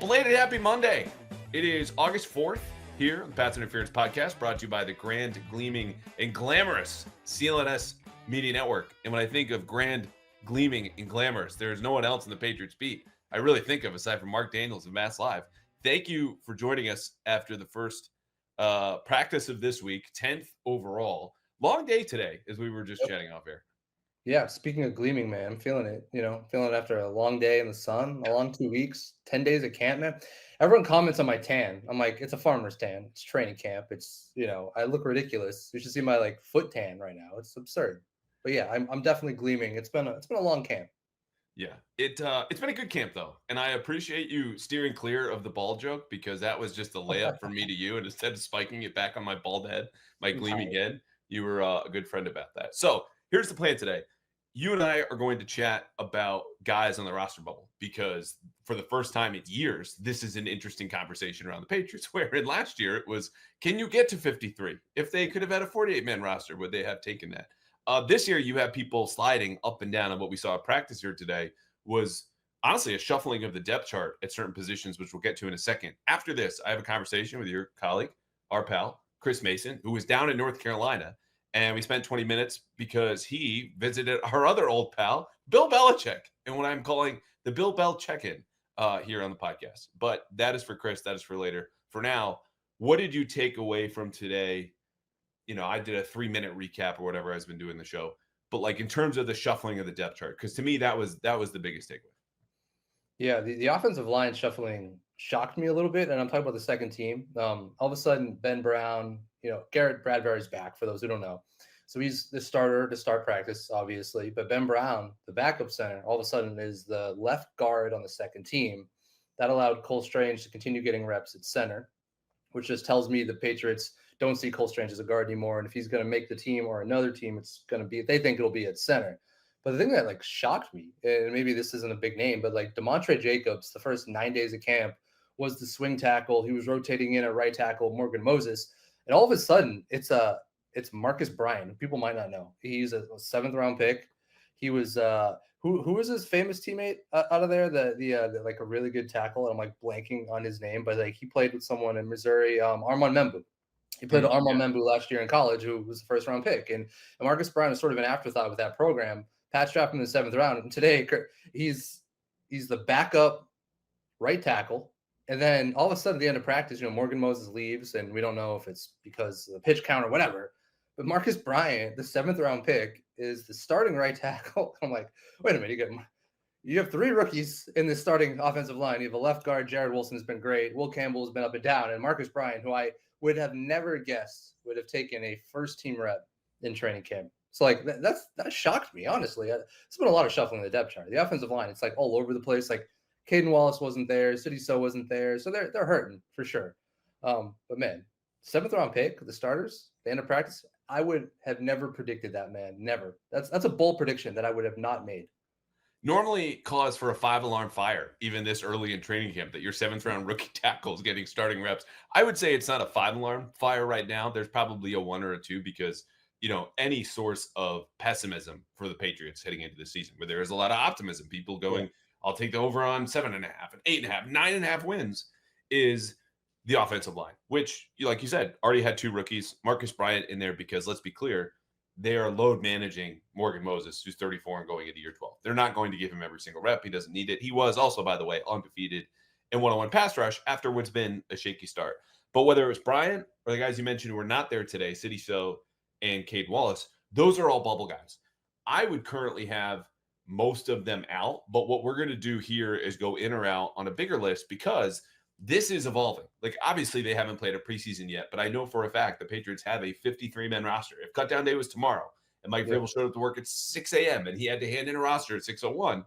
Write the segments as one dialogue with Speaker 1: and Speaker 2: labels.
Speaker 1: belated happy Monday. It is August 4th here on the Pats Interference Podcast, brought to you by the grand, gleaming, and glamorous CLNS Media Network. And when I think of grand, gleaming, and glamorous, there's no one else in the Patriots beat I really think of aside from Mark Daniels of MassLive. Thank you for joining us after the first practice of this week, 10th overall. Long day today, as we were just chatting off air.
Speaker 2: Yeah, speaking of gleaming, man, I'm feeling it. Feeling it after a long day in the sun, a long 2 weeks, 10 days of camp, man. Everyone comments on my tan. I'm like, it's a farmer's tan. It's training camp. I look ridiculous. You should see my foot tan right now. It's absurd. But yeah, I'm definitely gleaming. It's been a long camp.
Speaker 1: Yeah, it's been a good camp though, and I appreciate you steering clear of the bald joke because that was just a layup from me to you, and instead of spiking it back on my bald head, my gleaming head, you were a good friend about that. So here's the plan today. You and I are going to chat about guys on the roster bubble because for the first time in years, this is an interesting conversation around the Patriots. Wherein last year it was, can you get to 53? If they could have had a 48-man roster, would they have taken that? This year, you have people sliding up and down, and what we saw at practice here today was honestly a shuffling of the depth chart at certain positions, which we'll get to in a second. After this, I have a conversation with your colleague, our pal, Chris Mason, who was down in North Carolina, and we spent 20 minutes because he visited our other old pal, Bill Belichick, and what I'm calling the Bill Belichick-in here on the podcast. But that is for Chris. That is for later. For now, what did you take away from today? I did a 3-minute recap or whatever I've been doing the show, but in terms of the shuffling of the depth chart, because to me that was the biggest takeaway.
Speaker 2: Yeah, the offensive line shuffling shocked me a little bit, and I'm talking about the second team. All of a sudden, Ben Brown, Garrett Bradbury's back, for those who don't know. So he's the starter to start practice, obviously. But Ben Brown, the backup center, all of a sudden is the left guard on the second team. That allowed Cole Strange to continue getting reps at center, which just tells me the Patriots don't see Cole Strange as a guard anymore. And if he's going to make the team or another team, it's going to be, they think it'll be at center. But the thing that shocked me, and maybe this isn't a big name, but Demontre Jacobs, the first 9 days of camp was the swing tackle. He was rotating in at right tackle, Morgan Moses. And all of a sudden it's Marcus Bryant. People might not know. He's a 7th round pick. He was, who was his famous teammate out of there? The a really good tackle. And I'm blanking on his name, but he played with someone in Missouri, Armand Membu. He played with Armand Membu last year in college, who was the 1st round pick. And Marcus Bryant is sort of an afterthought with that program. Pat drafted him in the 7th round. And today he's the backup right tackle. And then all of a sudden at the end of practice, Morgan Moses leaves, and we don't know if it's because of the pitch count or whatever. But Marcus Bryant, the 7th round pick, is the starting right tackle. I'm like, wait a minute, you have 3 rookies in the starting offensive line. You have a left guard, Jared Wilson has been great. Will Campbell has been up and down. And Marcus Bryant, who I would have never guessed would have taken a first-team rep in training camp. So, that shocked me, honestly. It's been a lot of shuffling in the depth chart. The offensive line, it's all over the place. Caden Wallace wasn't there. City So wasn't there. So they're hurting for sure. But, man, 7th round pick, the starters, the end of practice, I would have never predicted that, man. Never. That's a bold prediction that I would have not made.
Speaker 1: Normally cause for a 5-alarm fire, even this early in training camp, that your 7th round rookie tackle is getting starting reps. I would say it's not a 5-alarm fire right now. There's probably a 1 or a 2 because, any source of pessimism for the Patriots heading into the season, where there is a lot of optimism, people going, I'll take the over on 7.5 and 8.5, 9.5 wins, is the offensive line, which, like you said, already had 2 rookies, Marcus Bryant in there, because let's be clear, they are load managing Morgan Moses, who's 34 and going into year 12. They're not going to give him every single rep. He doesn't need it. He was also, by the way, undefeated in one-on-one pass rush after what's been a shaky start. But whether it was Bryant or the guys you mentioned who were not there today, City So and Caden Wallace, those are all bubble guys. I would currently have most of them out, but what we're going to do here is go in or out on a bigger list because this is evolving. Obviously, they haven't played a preseason yet, but I know for a fact the Patriots have a 53-man roster. If cutdown day was tomorrow and Mike Vrabel showed up to work at 6 a.m. and he had to hand in a roster at 6:01,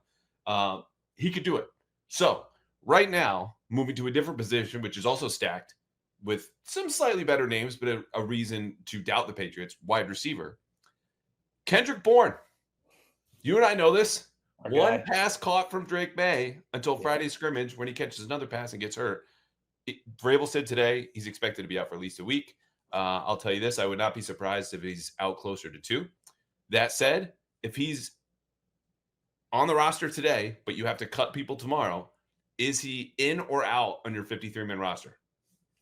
Speaker 1: he could do it. So right now, moving to a different position, which is also stacked with some slightly better names, but a reason to doubt the Patriots, wide receiver. Kendrick Bourne. You and I know this. One pass caught from Drake May until Friday's scrimmage when he catches another pass and gets hurt. Vrabel said today he's expected to be out for at least a week. I'll tell you this. I would not be surprised if he's out closer to 2. That said, if he's on the roster today, but you have to cut people tomorrow, Is he in or out on your 53-man roster?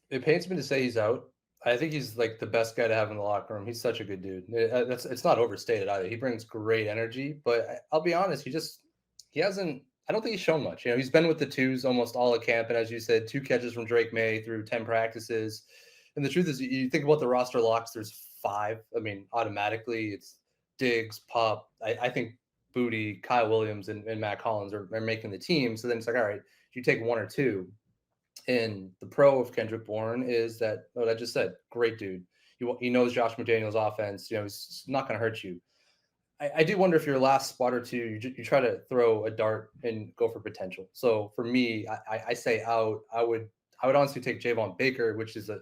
Speaker 2: It pains me to say he's out. I think he's like the best guy to have in the locker room. He's such a good dude. That's it's not overstated either. He brings great energy, but I'll be honest, he hasn't. I don't think he's shown much. He's been with the twos almost all of camp, and as you said, 2 catches from Drake May through 10 practices. And the truth is, you think about the roster locks. There's 5. I mean, automatically, it's Diggs, Pup. I think Booty, Kyle Williams, and Matt Collins are making the team. So then it's like, all right, you take 1 or 2. And the pro of Kendrick Bourne is that what I just said, great dude. He knows Josh McDaniel's offense. He's not going to hurt you. I do wonder if your last spot or two, you try to throw a dart and go for potential. So for me, I say out. I would honestly take Javon Baker, which is a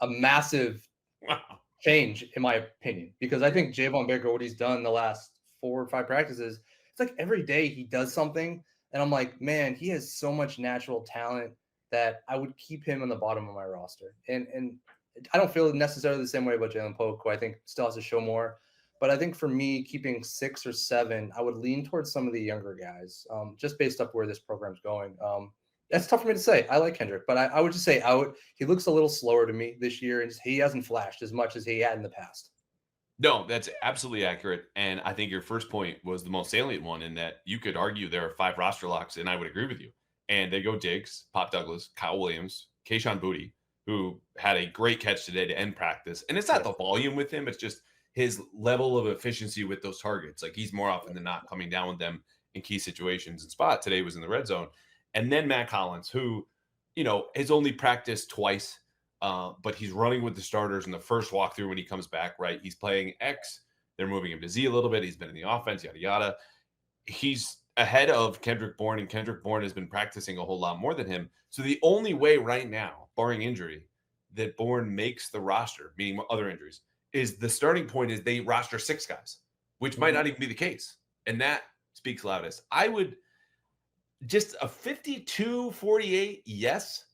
Speaker 2: massive
Speaker 1: Wow.
Speaker 2: change in my opinion, because I think Javon Baker, what he's done the last 4 or 5 practices, it's like every day he does something, and I'm like, man, he has so much natural talent that I would keep him on the bottom of my roster. And I don't feel necessarily the same way about Jalen Pope, who I think still has to show more. But I think for me, keeping 6 or 7, I would lean towards some of the younger guys, just based up where this program's going. That's tough for me to say. I like Kendrick, but I would just say out. He looks a little slower to me this year, and he hasn't flashed as much as he had in the past.
Speaker 1: No, that's absolutely accurate. And I think your first point was the most salient one in that you could argue there are 5 roster locks, and I would agree with you. And they go Diggs, Pop Douglas, Kyle Williams, Kayshawn Booty, who had a great catch today to end practice. And it's not the volume with him, it's just his level of efficiency with those targets. Like he's more often than not coming down with them in key situations. And Spot today was in the red zone. And then Matt Collins, who, has only practiced twice, but he's running with the starters in the first walkthrough when he comes back, right? He's playing X. They're moving him to Z a little bit. He's been in the offense, yada, yada. He's ahead of Kendrick Bourne, and Kendrick Bourne has been practicing a whole lot more than him. So the only way right now, barring injury, that Bourne makes the roster, meaning other injuries, is the starting point is they roster 6 guys, which might not even be the case. And that speaks loudest. I would just a 52-48, yes.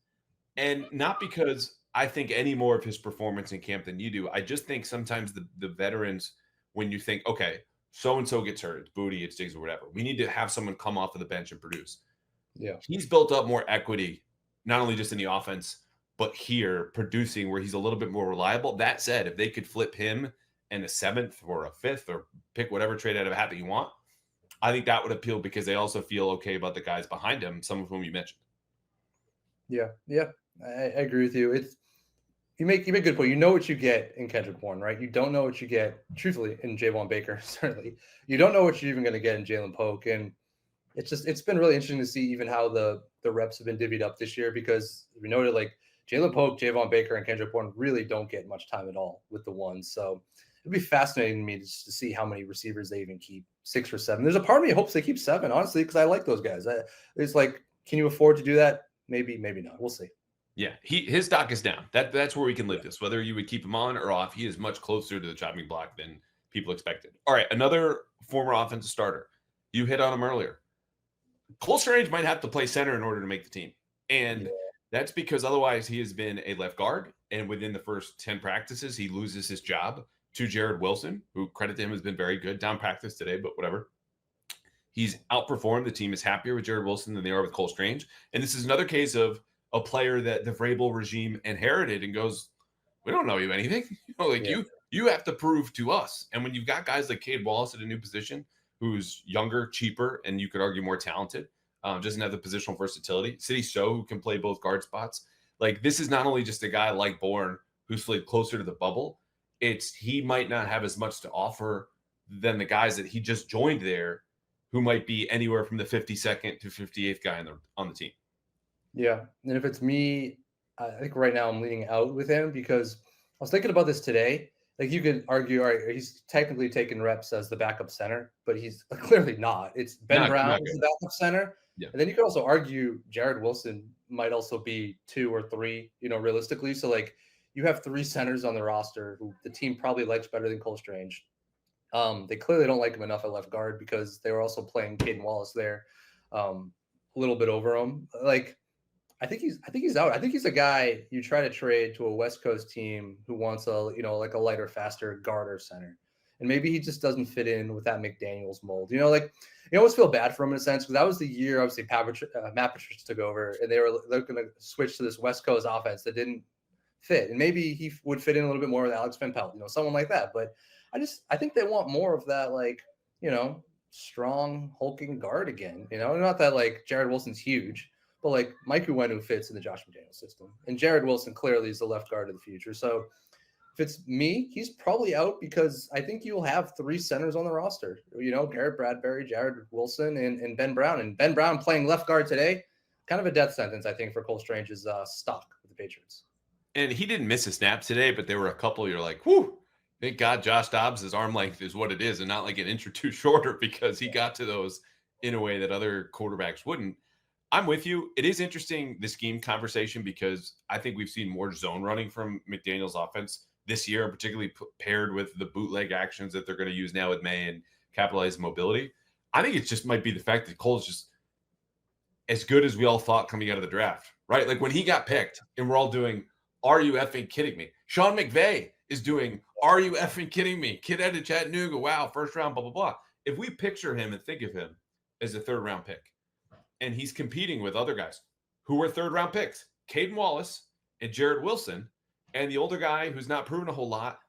Speaker 1: And not because I think any more of his performance in camp than you do. I just think sometimes the veterans, when you think, okay, so-and-so gets hurt, it's Booty, it's Diggs, or whatever, we need to have someone come off of the bench and produce.
Speaker 2: Yeah.
Speaker 1: He's built up more equity, not only just in the offense, but here producing where he's a little bit more reliable. That said, if they could flip him in a 7th or a 5th or pick whatever trade out of a hat that you want, I think that would appeal because they also feel okay about the guys behind him, some of whom you mentioned.
Speaker 2: Yeah. I agree with you. You make a good point. You know what you get in Kendrick Bourne, right? You don't know what you get, truthfully, in Javon Baker, certainly. You don't know what you're even going to get in Jalen Polk. And it's been really interesting to see even how the reps have been divvied up this year, because we noted like Jalen Polk, Javon Baker, and Kendrick Bourne really don't get much time at all with the ones. So it'd be fascinating to me just to see how many receivers they even keep, 6 or 7. There's a part of me hopes they keep 7, honestly, because I like those guys. It's like, can you afford to do that? Maybe not. We'll see.
Speaker 1: Yeah, his stock is down. That's where we can live this. Whether you would keep him on or off, he is much closer to the chopping block than people expected. All right, another former offensive starter. You hit on him earlier. Cole Strange might have to play center in order to make the team. And that's because otherwise he has been a left guard. And within the first 10 practices, he loses his job to Jared Wilson, who, credit to him, has been very good down practice today, but whatever. He's outperformed. The team is happier with Jared Wilson than they are with Cole Strange. And this is another case of a player that the Vrabel regime inherited and goes, we don't know you anything. You have to prove to us. And when you've got guys like Cade Wallace at a new position, who's younger, cheaper, and you could argue more talented, doesn't have the positional versatility. City So, who can play both guard spots. Like, this is not only just a guy like Bourne who slid closer to the bubble. It's he might not have as much to offer than the guys that he just joined there, who might be anywhere from the 52nd to 58th guy on the team.
Speaker 2: Yeah. And if it's me, I think right now I'm leaning out with him, because I was thinking about this today. Like, you could argue, all right, he's technically taking reps as the backup center, but he's clearly not. It's Ben Brown is the backup center.
Speaker 1: Yeah.
Speaker 2: And then you could also argue Jared Wilson might also be 2 or 3, realistically. So, like, you have 3 centers on the roster who the team probably likes better than Cole Strange. They clearly don't like him enough at left guard, because they were also playing Caden Wallace there, a little bit over him. Like, I think he's out. I think he's a guy you try to trade to a West Coast team who wants a like a lighter, faster guard or center. and maybe he just doesn't fit in with that McDaniels mold. You know, like you almost feel bad for him in a sense because that was the year obviously Matt Patricia took over, and they're going to switch to this West Coast offense that didn't fit, and maybe he would fit in a little bit more with Alex Van Pelt, you know, someone like that. But I think they want more of that, like, you know, strong hulking guard again. You know, not that like Jared Wilson's huge, but like Mike Uwenu fits in the Josh McDaniels system, and Jared Wilson clearly is the left guard of the future. So if it's me, he's probably out because I think you'll have 3 centers on the roster. You know, Garrett Bradbury, Jared Wilson, and Ben Brown. And Ben Brown playing left guard today, kind of a death sentence, I think, for Cole Strange's stock with the Patriots.
Speaker 1: And he didn't miss a snap today, but there were a couple you're like, whew, thank God Josh Dobbs' arm length is what it is and not like an inch or two shorter because he got to those in a way that other quarterbacks wouldn't. I'm with you. It is interesting, the scheme conversation, because I think we've seen more zone running from McDaniel's offense this year, particularly paired with the bootleg actions that they're going to use now with May and capitalize mobility. I think it just might be the fact that Cole's just as good as we all thought coming out of the draft, right? Like when he got picked and we're all doing, are you effing kidding me? Sean McVay is doing, are you effing kidding me? Kid out of Chattanooga, wow, first round, blah, blah, blah. If we picture him and think of him as a third round pick, and he's competing with other guys who were third round picks, Caden Wallace and Jared Wilson, and the older guy who's not proven a whole lot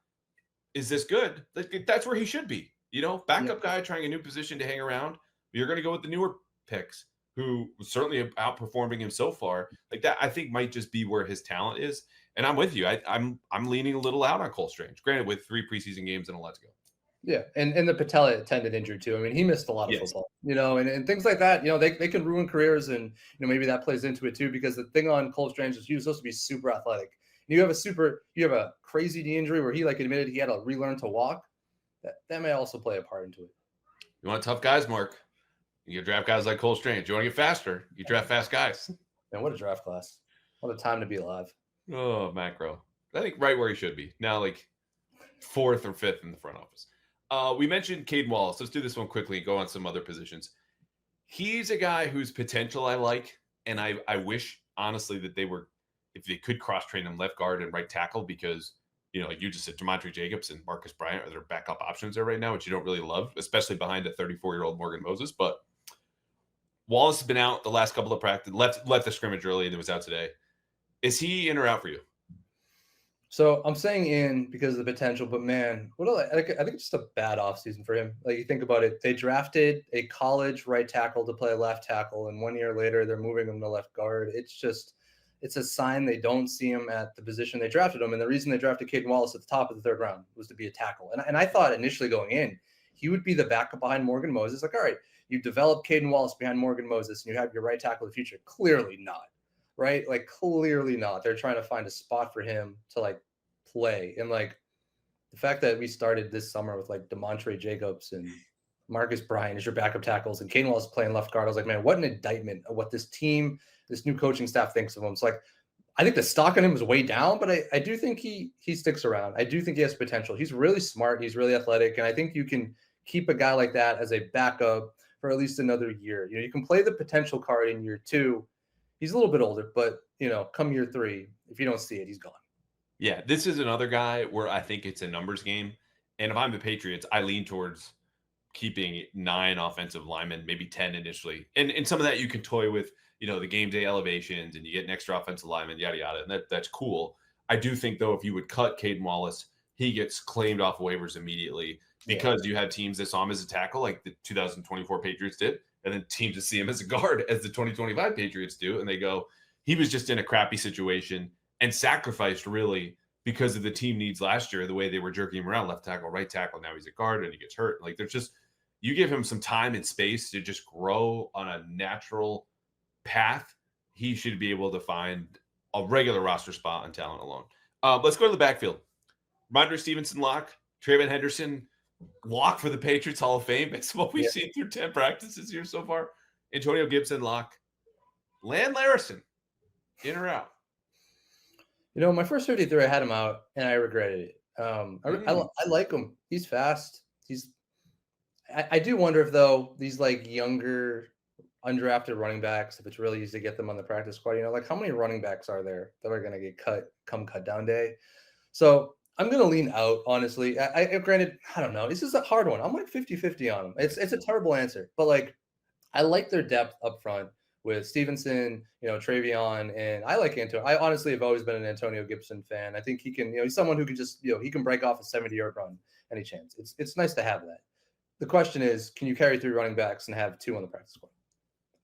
Speaker 1: is this good. That's where he should be. You know, backup guy trying a new position to hang around. You're going to go with the newer picks who certainly outperforming him so far. Like that, I think might just be where his talent is. And I'm with you. I'm leaning a little out on Cole Strange. Granted, with 3 preseason games and a let's go.
Speaker 2: Yeah, and the patella tendon injury too. I mean, he missed a lot of football, you know, and things like that. You know, they can ruin careers, and you know maybe that plays into it too. Because the thing on Cole Strange is he was supposed to be super athletic. You have a crazy knee injury where he like admitted he had to relearn to walk. That may also play a part into it.
Speaker 1: You want tough guys, Mark? You draft guys like Cole Strange. You want to get faster? You draft fast guys.
Speaker 2: Man, what a draft class! What a time to be alive.
Speaker 1: Oh, macro. I think right where he should be now, like 4th or 5th in the front office. We mentioned Caden Wallace. Let's do this one quickly and go on some other positions. He's a guy whose potential I like, and I wish, honestly, that if they could cross-train him left guard and right tackle because, you know, like you just said, Demontre Jacobs and Marcus Bryant are their backup options there right now, which you don't really love, especially behind a 34-year-old Morgan Moses. But Wallace has been out the last couple of practice, left the scrimmage early and was out today. Is he in or out for you?
Speaker 2: So I'm saying in because of the potential, but man, I think it's just a bad offseason for him. Like you think about it, they drafted a college right tackle to play left tackle, and 1 year later they're moving him to left guard. It's a sign they don't see him at the position they drafted him. And the reason they drafted Caden Wallace at the top of the 3rd round was to be a tackle. And I thought initially going in, he would be the backup behind Morgan Moses. Like, all right, you develop Caden Wallace behind Morgan Moses and you have your right tackle of the future. Clearly not. Right? Like clearly not. They're trying to find a spot for him to like play. And like the fact that we started this summer with like Demontre Jacobs and Marcus Bryant as your backup tackles and Caden Wallace playing left guard, I was like, man, what an indictment of what this team, this new coaching staff thinks of him. It's like, I think the stock on him is way down, but I do think he sticks around. I do think he has potential. He's really smart. He's really athletic. And I think you can keep a guy like that as a backup for at least another year. You know, you can play the potential card in year 2. He's a little bit older, but, you know, come year 3, if you don't see it, he's gone.
Speaker 1: Yeah, this is another guy where I think it's a numbers game. And if I'm the Patriots, I lean towards keeping 9 offensive linemen, maybe 10 initially. And some of that you can toy with, you know, the game day elevations and you get an extra offensive lineman, yada, yada. And that's cool. I do think, though, if you would cut Caden Wallace, he gets claimed off waivers immediately because you have teams that saw him as a tackle like the 2024 Patriots did, and then teams that see him as a guard as the 2025 Patriots do. And they go, he was just in a crappy situation and sacrificed really because of the team needs last year, the way they were jerking him around left tackle, right tackle. Now he's a guard and he gets hurt. Like there's just, you give him some time and space to just grow on a natural path. He should be able to find a regular roster spot on talent alone. Let's go to the backfield. Ramondre Stevenson lock, Trayvon Henderson lock for the Patriots Hall of Fame. It's what we've seen through 10 practices here so far. Antonio Gibson lock. Land Larison in or out?
Speaker 2: You know, my first 53, I had him out, and I regretted it. I like him. He's fast. I do wonder if, though, these, like, younger, undrafted running backs, if it's really easy to get them on the practice squad, you know, like, how many running backs are there that are going to get cut come cut down day? So I'm gonna lean out, honestly. Granted, I don't know. This is a hard one. I'm like 50-50 on them. It's a terrible answer, but like I like their depth up front with Stevenson, Travion, and I like Antonio. I honestly have always been an Antonio Gibson fan. I think he can, he's someone who can just, he can break off a 70-yard run any chance. It's nice to have that. The question is, can you carry 3 running backs and have 2 on the practice squad?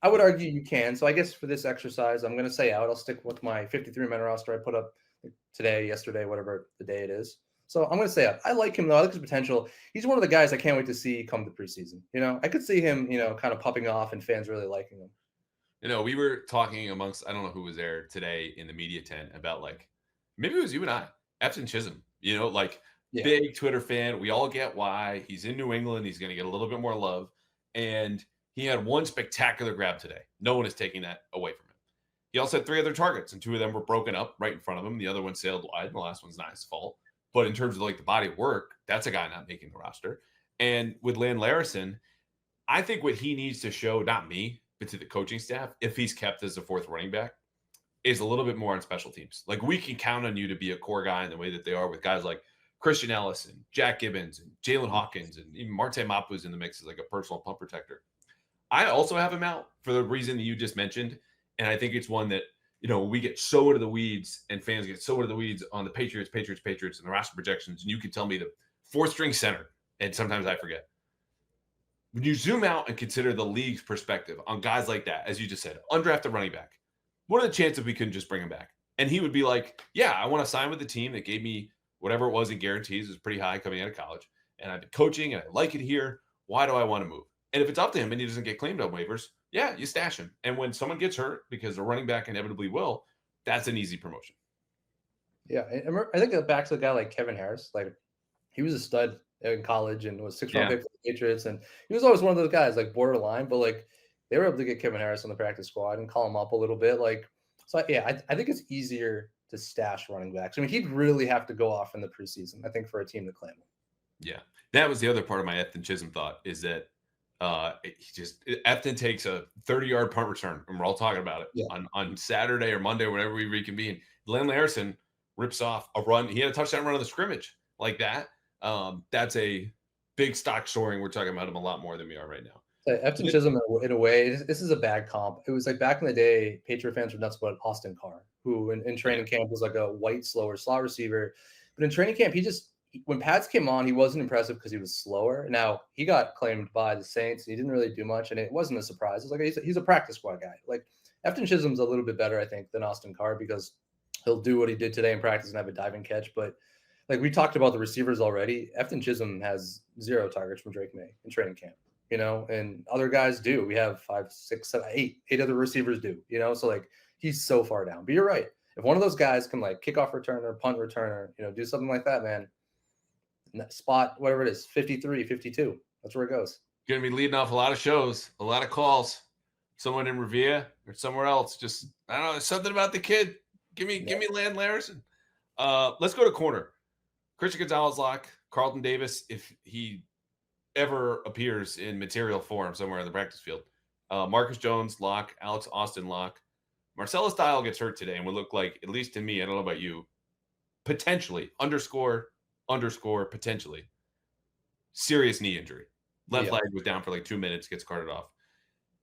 Speaker 2: I would argue you can. So I guess for this exercise, I'm going to say out. I'll stick with my 53-man roster I put up today, yesterday, whatever the day it is. So I'm going to say out. I like him, though. I like his potential. He's one of the guys I can't wait to see come the preseason. I could see him, kind of popping off and fans really liking him.
Speaker 1: We were talking amongst, I don't know who was there today in the media tent about like, maybe it was you and I, Efton Chisholm, big Twitter fan. We all get why he's in New England. He's going to get a little bit more love. And he had one spectacular grab today. No one is taking that away from him. He also had 3 other targets, and 2 of them were broken up right in front of him. The other one sailed wide, and the last one's not his fault. But in terms of like the body of work, that's a guy not making the roster. And with Lan Larison, I think what he needs to show, not me, but to the coaching staff, if he's kept as a 4th running back, is a little bit more on special teams. Like, we can count on you to be a core guy in the way that they are with guys like Christian Ellis and Jack Gibbons and Jalen Hawkins, and even Marte Mapu's in the mix as like a personal punt protector. I also have him out for the reason that you just mentioned. And I think it's one that, we get so into the weeds and fans get so into the weeds on the Patriots, and the roster projections. And you can tell me the 4th string center. And sometimes I forget. When you zoom out and consider the league's perspective on guys like that, as you just said, undrafted running back, what are the chances we couldn't just bring him back? And he would be like, yeah, I want to sign with the team that gave me whatever it was in guarantees. It was pretty high coming out of college. And I've been coaching and I like it here. Why do I want to move? And if it's up to him and he doesn't get claimed on waivers, yeah, you stash him. And when someone gets hurt, because the running back inevitably will, that's an easy promotion.
Speaker 2: Yeah, I think back to a guy like Kevin Harris. Like, he was a stud in college and was 6th-round pick for the Patriots. And he was always one of those guys, like, borderline. But, like, they were able to get Kevin Harris on the practice squad and call him up a little bit. Like, so, yeah, I think it's easier to stash running backs. I mean, he'd really have to go off in the preseason, I think, for a team to claim him.
Speaker 1: Yeah, that was the other part of my Efton Chisholm thought, is that Efton takes a 30-yard punt return, and we're all talking about it on Saturday or Monday, whenever we reconvene. Lan Larison rips off a run. He had a touchdown run on the scrimmage like that. That's a big stock soaring. We're talking about him a lot more than we are right now.
Speaker 2: Efton Chisholm, in a way, this is a bad comp. It was like back in the day, Patriot fans were nuts about Austin Carr, who in training camp was like a white, slower slot receiver. But in training camp, when Pats came on, he wasn't impressive because he was slower. Now, he got claimed by the Saints. He didn't really do much, and it wasn't a surprise. It's like he's a practice squad guy. Like, Efton Chisholm's a little bit better, I think, than Austin Carr, because he'll do what he did today in practice and have a diving catch. But like we talked about the receivers already, Efton Chisholm has 0 targets from Drake May in training camp, and other guys do. We have 5, 6, 7, 8 other receivers do, so like he's so far down. But you're right. If one of those guys can like kickoff returner, punt returner, do something like that, man, spot, whatever it is, 53, 52, that's where it goes.
Speaker 1: Going to be leading off a lot of shows, a lot of calls. Someone in Revere or somewhere else. Just, I don't know, there's something about the kid. Give me Lan Larison. Let's go to corner. Christian Gonzalez lock, Carlton Davis, if he ever appears in material form somewhere in the practice field. Marcus Jones lock, Alex Austin lock. Marcellus Dial gets hurt today and would look like, at least to me, I don't know about you, potentially, underscore, potentially, serious knee injury. Left leg was down for like 2 minutes, gets carted off.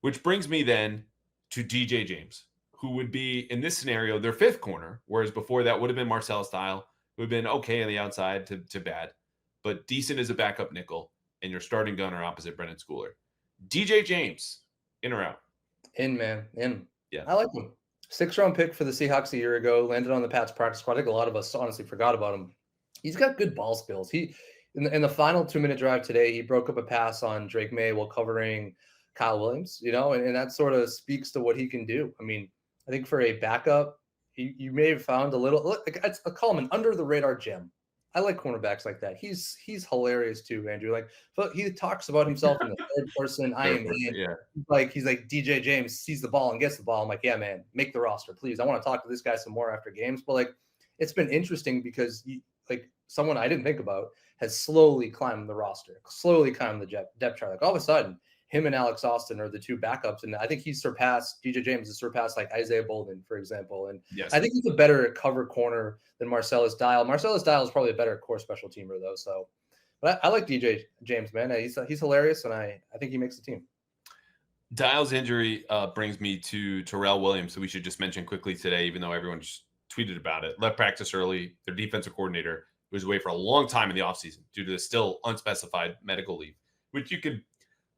Speaker 1: Which brings me then to DJ James, who would be, in this scenario, their 5th corner, whereas before that would have been Marcellus Dial, who had been okay on the outside to bad, but decent as a backup nickel, and your starting gunner opposite Brennan Schooler. DJ James, in or out?
Speaker 2: In, man, in.
Speaker 1: Yeah.
Speaker 2: I like him. 6th-round pick for the Seahawks a year ago, landed on the Pats practice squad. I think a lot of us honestly forgot about him. He's got good ball skills. He in the final 2-minute drive today, he broke up a pass on Drake May while covering Kyle Williams, and that sort of speaks to what he can do. I mean, I think for a backup, you may have found a little, like, I call him an under the radar gem. I like cornerbacks like that. He's hilarious too, Andrew. Like, he talks about himself in the 3rd person. I am in. Yeah. He's like DJ James sees the ball and gets the ball. I'm like, yeah, man, make the roster, please. I want to talk to this guy some more after games. But like, it's been interesting because someone I didn't think about has slowly climbed the roster, slowly climbed the depth chart. Like, all of a sudden, him and Alex Austin are the two backups, and I think he's surpassed DJ James has surpassed like Isaiah Bolden, for example. And
Speaker 1: Yes.
Speaker 2: I think he's a better cover corner than Marcellus Dial. Marcellus Dial is probably a better core special teamer though. So, but I like DJ James, man. He's hilarious, and I think he makes the team.
Speaker 1: Dial's injury brings me to Terrell Williams, who we should just mention quickly today, even though everyone just tweeted about it. Left practice early. Their defensive coordinator was away for a long time in the offseason due to the still unspecified medical leave, which you could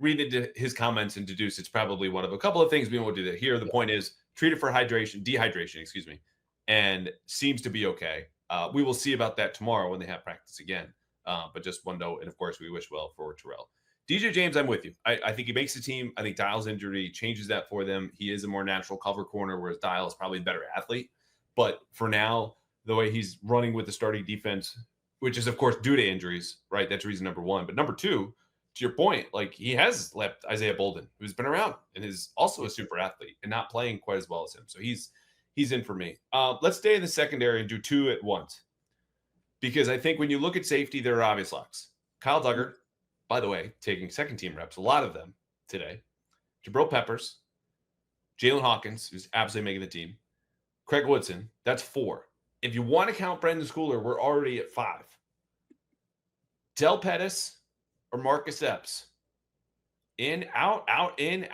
Speaker 1: read into his comments and deduce it's probably one of a couple of things we won't do that here. The point is treated for dehydration, and seems to be okay. We will see about that tomorrow when they have practice again. But just one note, and of course, we wish well for Terrell. DJ James, I'm with you. I think he makes the team. I think Dial's injury changes that for them. He is a more natural cover corner, whereas Dial is probably a better athlete. But for now, the way he's running with the starting defense, which is, of course, due to injuries, right? That's reason number one. But number two, to your point, like he has left Isaiah Bolden, who's been around and is also a super athlete and not playing quite as well as him. So he's in for me. Let's stay in the secondary and do two at once. Because I think when you look at safety, there are obvious locks. Kyle Duggar, by the way, taking second team reps, a lot of them today. Jabril Peppers, Jalen Hawkins, who's absolutely making the team. Craig Woodson, that's 4. If you want to count Brendan Schooler, we're already at 5. Del Pettis or Marcus Epps? In, out, in,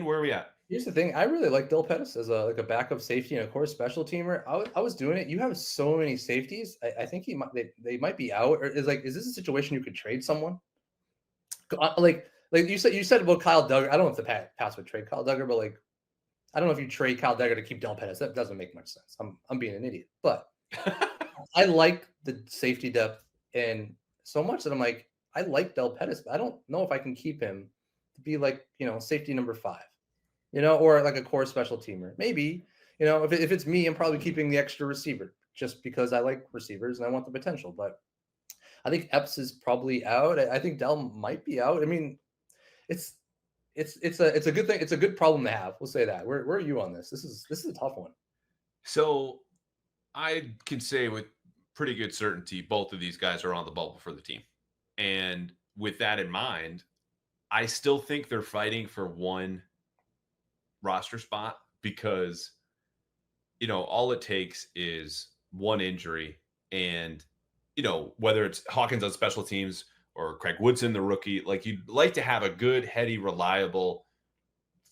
Speaker 1: where are we at?
Speaker 2: Here's the thing. I really like Del Pettis as a backup safety and a core special teamer. I was doing it. You have so many safeties. I think they might be out. Or is this a situation you could trade someone? Like you said about Kyle Duggar. I don't know if the Pats would trade Kyle Duggar, but like I don't know if you trade Kyle Duggar to keep Del Pettis. That doesn't make much sense. I'm being an idiot, but I like the safety depth and so much that I'm like I like Del Pettis, but I don't know if I can keep him to be like safety number 5, or like a core special teamer. Maybe if it's me, I'm probably keeping the extra receiver just because I like receivers and I want the potential, but. I think Epps is probably out. I think Dell might be out. I mean, it's a good thing. It's a good problem to have. We'll say that. Where are you on this? This is a tough one.
Speaker 1: So I can say with pretty good certainty, both of these guys are on the bubble for the team. And with that in mind, I still think they're fighting for one roster spot because, all it takes is one injury and whether it's Hawkins on special teams or Craig Woodson, the rookie, like you'd like to have a good, heady, reliable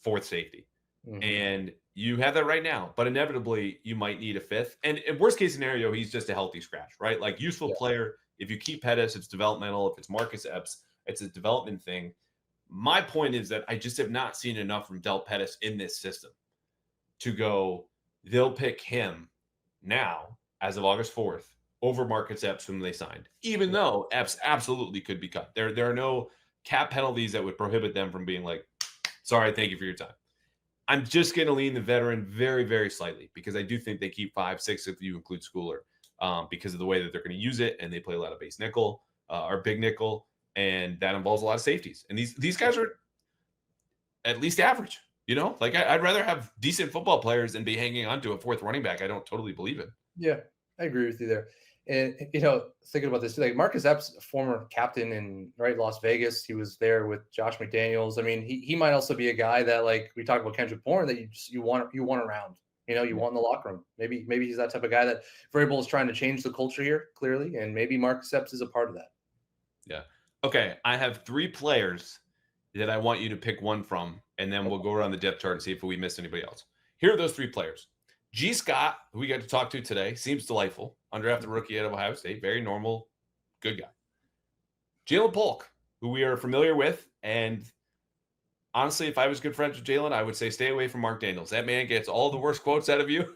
Speaker 1: fourth safety. Mm-hmm. And you have that right now, but inevitably you might need a fifth. And in worst case scenario, he's just a healthy scratch, right? Like useful player. If you keep Pettis, it's developmental. If it's Marcus Epps, it's a development thing. My point is that I just have not seen enough from Del Pettis in this system to go, they'll pick him now as of August 4th. Over Marcus Epps, whom they signed, even though Epps absolutely could be cut. There are no cap penalties that would prohibit them from being like, sorry, thank you for your time. I'm just going to lean the veteran very, very slightly because I do think they keep 5, 6 if you include Schooler because of the way that they're going to use it. And they play a lot of base nickel or big nickel. And that involves a lot of safeties. And these guys are at least average, like I'd rather have decent football players than be hanging on to a fourth running back I don't totally believe in.
Speaker 2: Yeah, I agree with you there. And thinking about this, like Marcus Epps, former captain in Las Vegas, he was there with Josh McDaniels. I mean, he might also be a guy that, like we talked about Kendrick Bourne, that you want around. You want in the locker room. Maybe he's that type of guy that Vrabel is trying to change the culture here clearly, and maybe Marcus Epps is a part of that.
Speaker 1: Yeah. Okay, I have 3 players that I want you to pick one from, and then we'll go around the depth chart and see if we missed anybody else. Here are those 3 players. G. Scott, who we got to talk to today, seems delightful. Undrafted rookie out of Ohio State. Very normal, good guy. Jalen Polk, who we are familiar with. And honestly, if I was good friends with Jalen, I would say stay away from Mark Daniels. That man gets all the worst quotes out of you.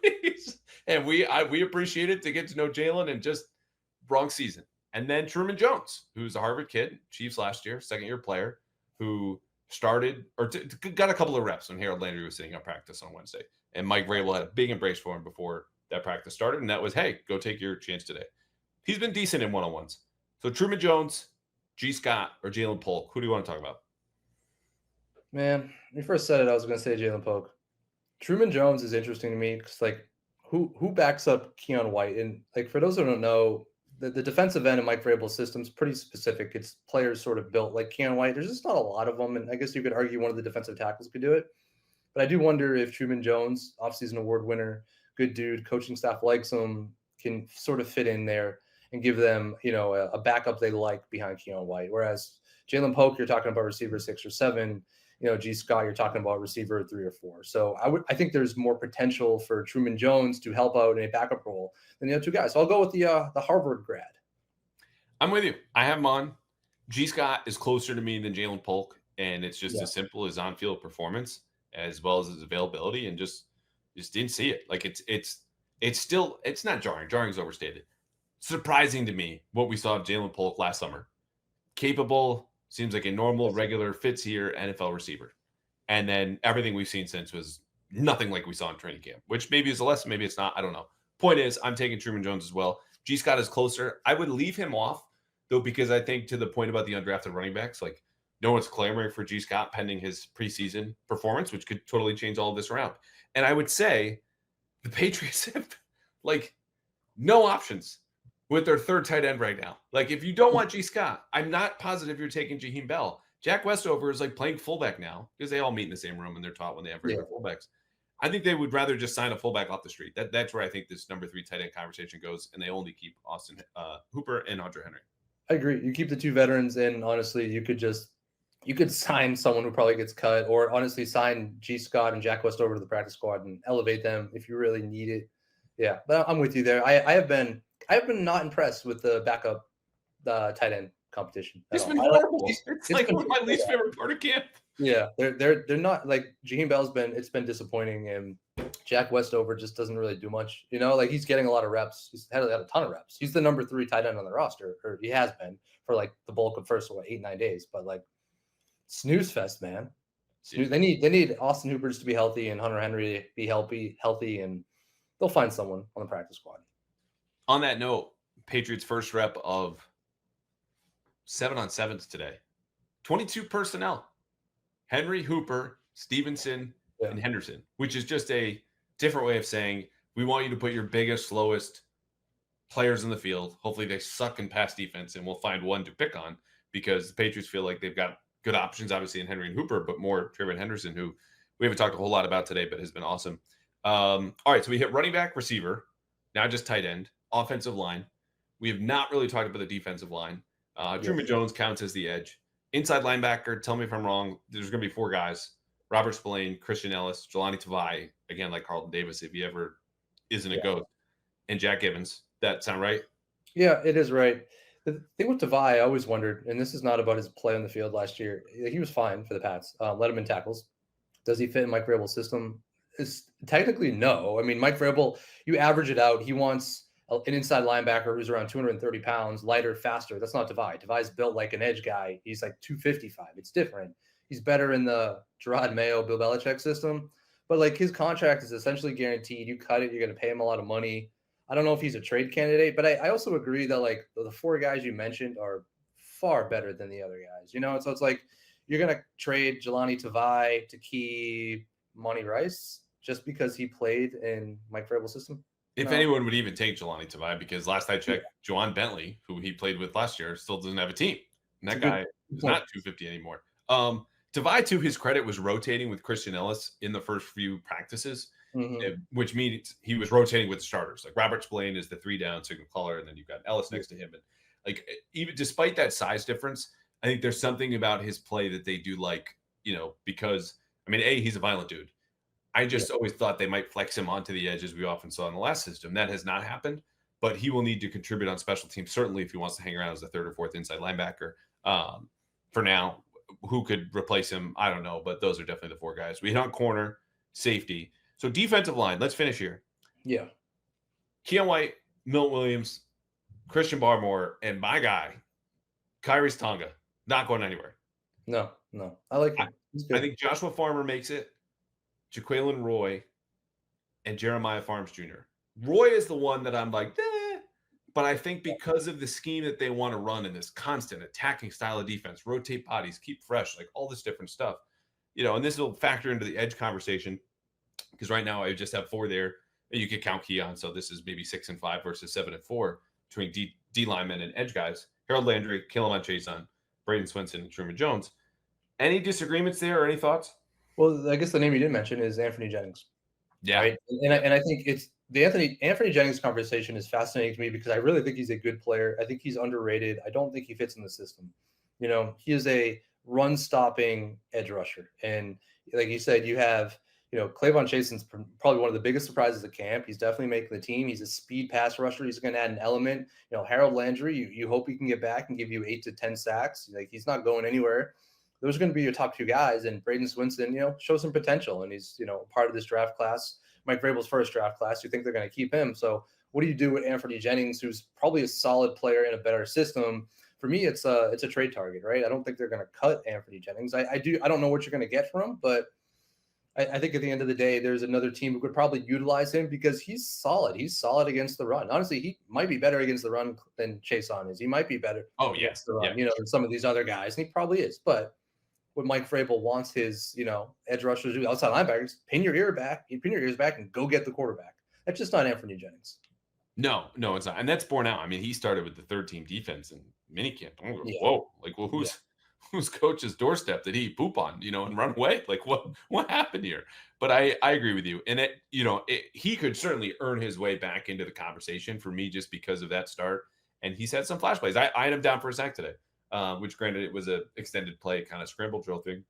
Speaker 1: And we appreciate it to get to know Jalen and just wrong season. And then Truman Jones, who's a Harvard kid, Chiefs last year, second-year player, who started or got a couple of reps when Harold Landry was sitting at practice on Wednesday. And Mike Vrabel had a big embrace for him before that practice started. And that was, hey, go take your chance today. He's been decent in one-on-ones. So Truman Jones, G. Scott, or Jalen Polk, who do you want to talk about?
Speaker 2: Man, when you first said it, I was going to say Jalen Polk. Truman Jones is interesting to me because, like, who backs up Keon White? And, like, for those who don't know, the defensive end of Mike Vrabel's system is pretty specific. It's players sort of built like Keon White. There's just not a lot of them, and I guess you could argue one of the defensive tackles could do it. But I do wonder if Truman Jones, offseason award winner, good dude, coaching staff likes him, can sort of fit in there and give them, a backup they like behind Keon White. Whereas Jalen Polk, you're talking about receiver 6 or 7. G. Scott, you're talking about receiver 3 or 4. So I think there's more potential for Truman Jones to help out in a backup role than the other two guys. So I'll go with the Harvard grad.
Speaker 1: I'm with you. I have him on. G. Scott is closer to me than Jalen Polk, and it's just as simple as on-field performance as well as his availability, and just didn't see it. Like it's not jarring. Jarring is overstated. Surprising to me what we saw of Jalen Polk last summer. Capable, seems like a normal, regular, fits here NFL receiver. And then everything we've seen since was nothing like we saw in training camp, which maybe is a lesson, maybe it's not. I don't know. Point is, I'm taking Truman Jones as well. G. Scott is closer. I would leave him off, though, because I think to the point about the undrafted running backs, like no one's clamoring for G. Scott pending his preseason performance, which could totally change all of this around. And I would say the Patriots have no options with their third tight end right now. Like, if you don't want G. Scott, I'm not positive you're taking Jaheim Bell. Jack Westover is like playing fullback now because they all meet in the same room and they're taught when they have regular fullbacks. I think they would rather just sign a fullback off the street. That's where I think this number 3 tight end conversation goes, and they only keep Austin Hooper and Hunter Henry.
Speaker 2: I agree. You keep the 2 veterans, and honestly, you could sign someone who probably gets cut, or honestly sign G. Scott and Jack Westover to the practice squad and elevate them if you really need it. Yeah, but I'm with you there. I have been not impressed with the backup tight end competition.
Speaker 1: It's been horrible. It's like one of my least favorite part of camp.
Speaker 2: Yeah, they're not like Jaheim Bell's it's been disappointing, and Jack Westover just doesn't really do much. Like he's getting a lot of reps. He's had a ton of reps. He's the number 3 tight end on the roster, or he has been for like the bulk of first 8-9 days. But like snooze fest, man. Snooze. They need Austin Hooper just to be healthy and Hunter Henry to be healthy, and they'll find someone on the practice squad.
Speaker 1: On that note, Patriots first rep of 7-on-7s today. 22 personnel. Henry, Hooper, Stevenson, and Henderson, which is just a different way of saying we want you to put your biggest, slowest players in the field. Hopefully they suck in pass defense, and we'll find one to pick on because the Patriots feel like they've got good options, obviously, in Henry and Hooper, but more Trayvon Henderson, who we haven't talked a whole lot about today, but has been awesome. All right, so we hit running back, receiver, now just tight end, offensive line. We have not really talked about the defensive line. Truman Jones counts as the edge. Inside linebacker, tell me if I'm wrong, there's going to be 4 guys. Robert Spillane, Christian Ellis, Jelani Tavai, again, like Carlton Davis, if he ever isn't a ghost, and Jack Gibbons. That sound right?
Speaker 2: Yeah, it is right. The thing with Tavai, I always wondered, and this is not about his play on the field last year. He was fine for the Pats. Let him in tackles. Does he fit in Mike Vrabel's system? It's technically no. I mean, Mike Vrabel, you average it out. He wants an inside linebacker who's around 230 pounds, lighter, faster. That's not Tavai. Tavai's built like an edge guy. He's like 255. It's different. He's better in the Gerard Mayo, Bill Belichick system. But like his contract is essentially guaranteed. You cut it, you're going to pay him a lot of money. I don't know if he's a trade candidate, but I also agree that like the 4 guys you mentioned are far better than the other guys. So it's like you're going to trade Jelani Tavai to keep Monty Rice just because he played in Mike Vrabel's system.
Speaker 1: If anyone would even take Jelani Tavai, because last I checked, Juwan Bentley, who he played with last year, still doesn't have a team. And that guy is not 250 anymore. Tavai, to his credit, was rotating with Christian Ellis in the first few practices, which means he was rotating with the starters. Like Robert Spillane is the 3-down signal caller, and then you've got Ellis next to him. And like even despite that size difference, I think there's something about his play that they do like, because I mean, he's a violent dude. I just always thought they might flex him onto the edge, as we often saw in the last system. That has not happened, but he will need to contribute on special teams, certainly if he wants to hang around as the 3rd or 4th inside linebacker. For now, who could replace him? I don't know, but those are definitely the 4 guys. We hit on corner, safety. So defensive line, let's finish here.
Speaker 2: Yeah.
Speaker 1: Keon White, Milt Williams, Christian Barmore, and my guy, Kyrie's Tonga, not going anywhere.
Speaker 2: No. I like him.
Speaker 1: I think Joshua Farmer makes it. Jaquelin Roy, and Jeremiah Farms Jr. Roy is the one that I'm like, but I think because of the scheme that they want to run in this constant attacking style of defense, rotate bodies, keep fresh, like all this different stuff, and this will factor into the edge conversation because right now I just have 4 there. And you could count Keon, so this is maybe 6 and 5 versus 7 and 4. between D linemen and edge guys. Harold Landry, Killon Chason, Braden Swinson, and Truman Jones. Any disagreements there or any thoughts?
Speaker 2: Well, I guess the name you didn't mention is Anthony Jennings,
Speaker 1: Yeah.
Speaker 2: right? And I think it's the Anthony Jennings conversation is fascinating to me because I really think he's a good player. I think he's underrated. I don't think he fits in the system. He is a run stopping edge rusher, and like you said, you have Clavon Chason's probably one of the biggest surprises at camp. He's definitely making the team. He's a speed pass rusher. He's going to add an element. Harold Landry, you hope he can get back and give you 8 to 10 sacks. Like, he's not going anywhere. Those are going to be your top 2 guys. And Braden Swinson, shows some potential, and he's part of this draft class. Mike Vrabel's first draft class. You think they're going to keep him? So what do you do with Anthony Jennings, who's probably a solid player in a better system? For me, it's a trade target, right? I don't think they're going to cut Anthony Jennings. I don't know what you're going to get from him, but I think at the end of the day, there's another team who could probably utilize him because he's solid. He's solid against the run. Honestly, he might be better against the run than Chason is. He might be better against the run, than some of these other guys, and he probably is. But what Mike Vrabel wants his, edge rushers to do, outside linebackers, pin your ears back, and go get the quarterback. That's just not Anthony Jennings.
Speaker 1: No, it's not. And that's borne out. I mean, he started with the third team defense in minicamp. Whoa, whose coach's doorstep did he poop on, and run away? Like, what happened here? But I agree with you. And he could certainly earn his way back into the conversation for me just because of that start. And he's had some flash plays. I had him down for a sack today, which granted it was an extended play kind of scramble drill thing.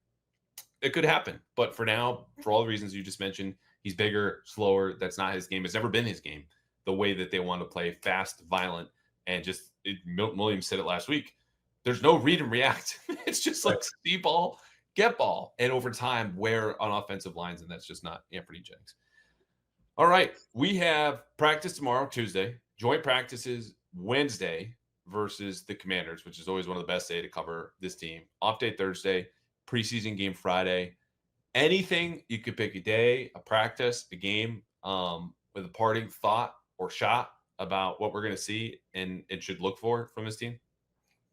Speaker 1: It could happen. But for now, for all the reasons you just mentioned, he's bigger, slower. That's not his game. It's never been his game. The way that they want to play fast, violent, and just Milton Williams said it last week. There's no read and react. It's just like see ball, get ball, and over time wear on offensive lines, and that's just not Anthony Jennings. All right, we have practice tomorrow, Tuesday. Joint practices Wednesday versus the Commanders, which is always one of the best days to cover this team. Off day Thursday, preseason game Friday. Anything you could pick a day, a practice, a game, with a parting thought or shot about what we're going to see and it should look for from this team?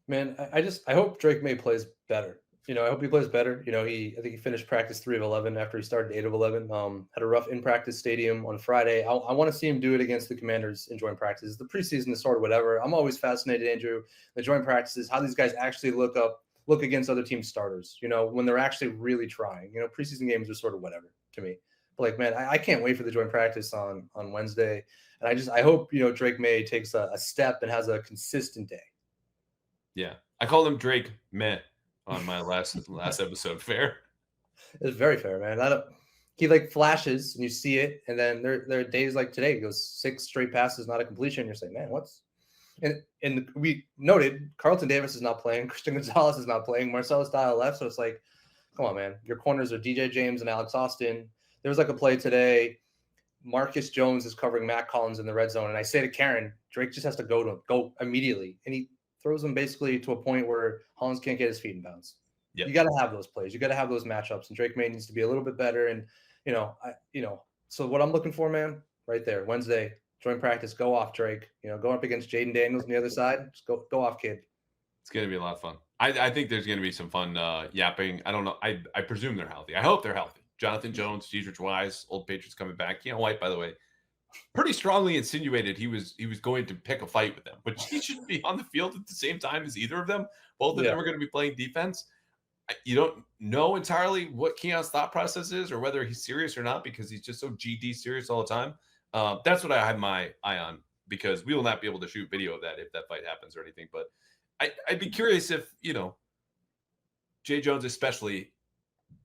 Speaker 2: Man, I hope Drake May plays better. I hope he plays better. I think he finished practice 3 of 11 after he started 8 of 11. Had a rough in-practice stadium on Friday. I want to see him do it against the Commanders in joint practices. The preseason is sort of whatever. I'm always fascinated, Andrew, the joint practices, how these guys actually look against other team starters, when they're actually really trying. Preseason games are sort of whatever to me. But like, man, I can't wait for the joint practice on Wednesday. And I hope, Drake May takes a step and has a consistent day.
Speaker 1: Yeah. I called him Drake Meh on my last episode. Fair?
Speaker 2: It's very fair, man. He like flashes and you see it. And then there are days like today, he goes 6 straight passes, not a completion. You're saying, man, and we noted Carlton Davis is not playing. Christian Gonzalez is not playing. Marcellus Dial left. So it's like, come on, man. Your corners are DJ James and Alex Austin. There was like a play today. Marcus Jones is covering Matt Collins in the red zone. And I say to Karen, Drake just has to go immediately. And he throws them basically to a point where Hollins can't get his feet in bounds. Yep. You got to have those plays. You got to have those matchups. And Drake May needs to be a little bit better. And, so what I'm looking for, man, right there, Wednesday, joint practice, go off, Drake. Go up against Jaden Daniels on the other side. Just go off, kid.
Speaker 1: It's going to be a lot of fun. I think there's going to be some fun yapping. I don't know. I presume they're healthy. I hope they're healthy. Jonathan Jones, Cedric Wise, old Patriots coming back. White, by the way, pretty strongly insinuated he was going to pick a fight with them, but he shouldn't be on the field at the same time as either of them. Both of them are going to be playing defense. You don't know entirely what Keon's thought process is or whether he's serious or not because he's just so GD serious all the time. That's what I have my eye on because we will not be able to shoot video of that if that fight happens or anything. But I'd be curious if, Jay Jones, especially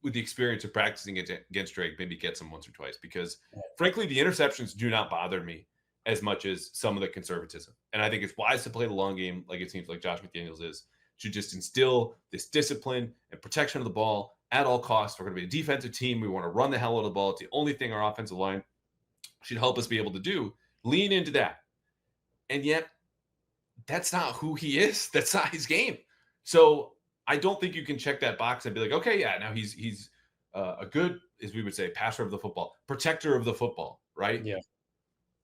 Speaker 1: with the experience of practicing against Drake, maybe gets him once or twice because, frankly, the interceptions do not bother me as much as some of the conservatism. And I think it's wise to play the long game like it seems like Josh McDaniels is, to just instill this discipline and protection of the ball at all costs. We're going to be a defensive team. We want to run the hell out of the ball. It's the only thing our offensive line should help us be able to do. Lean into that. And yet, that's not who he is. That's not his game. So I don't think you can check that box and be like, okay, yeah, now he's a good, as we would say, passer of the football, protector of the football, right?
Speaker 2: Yeah.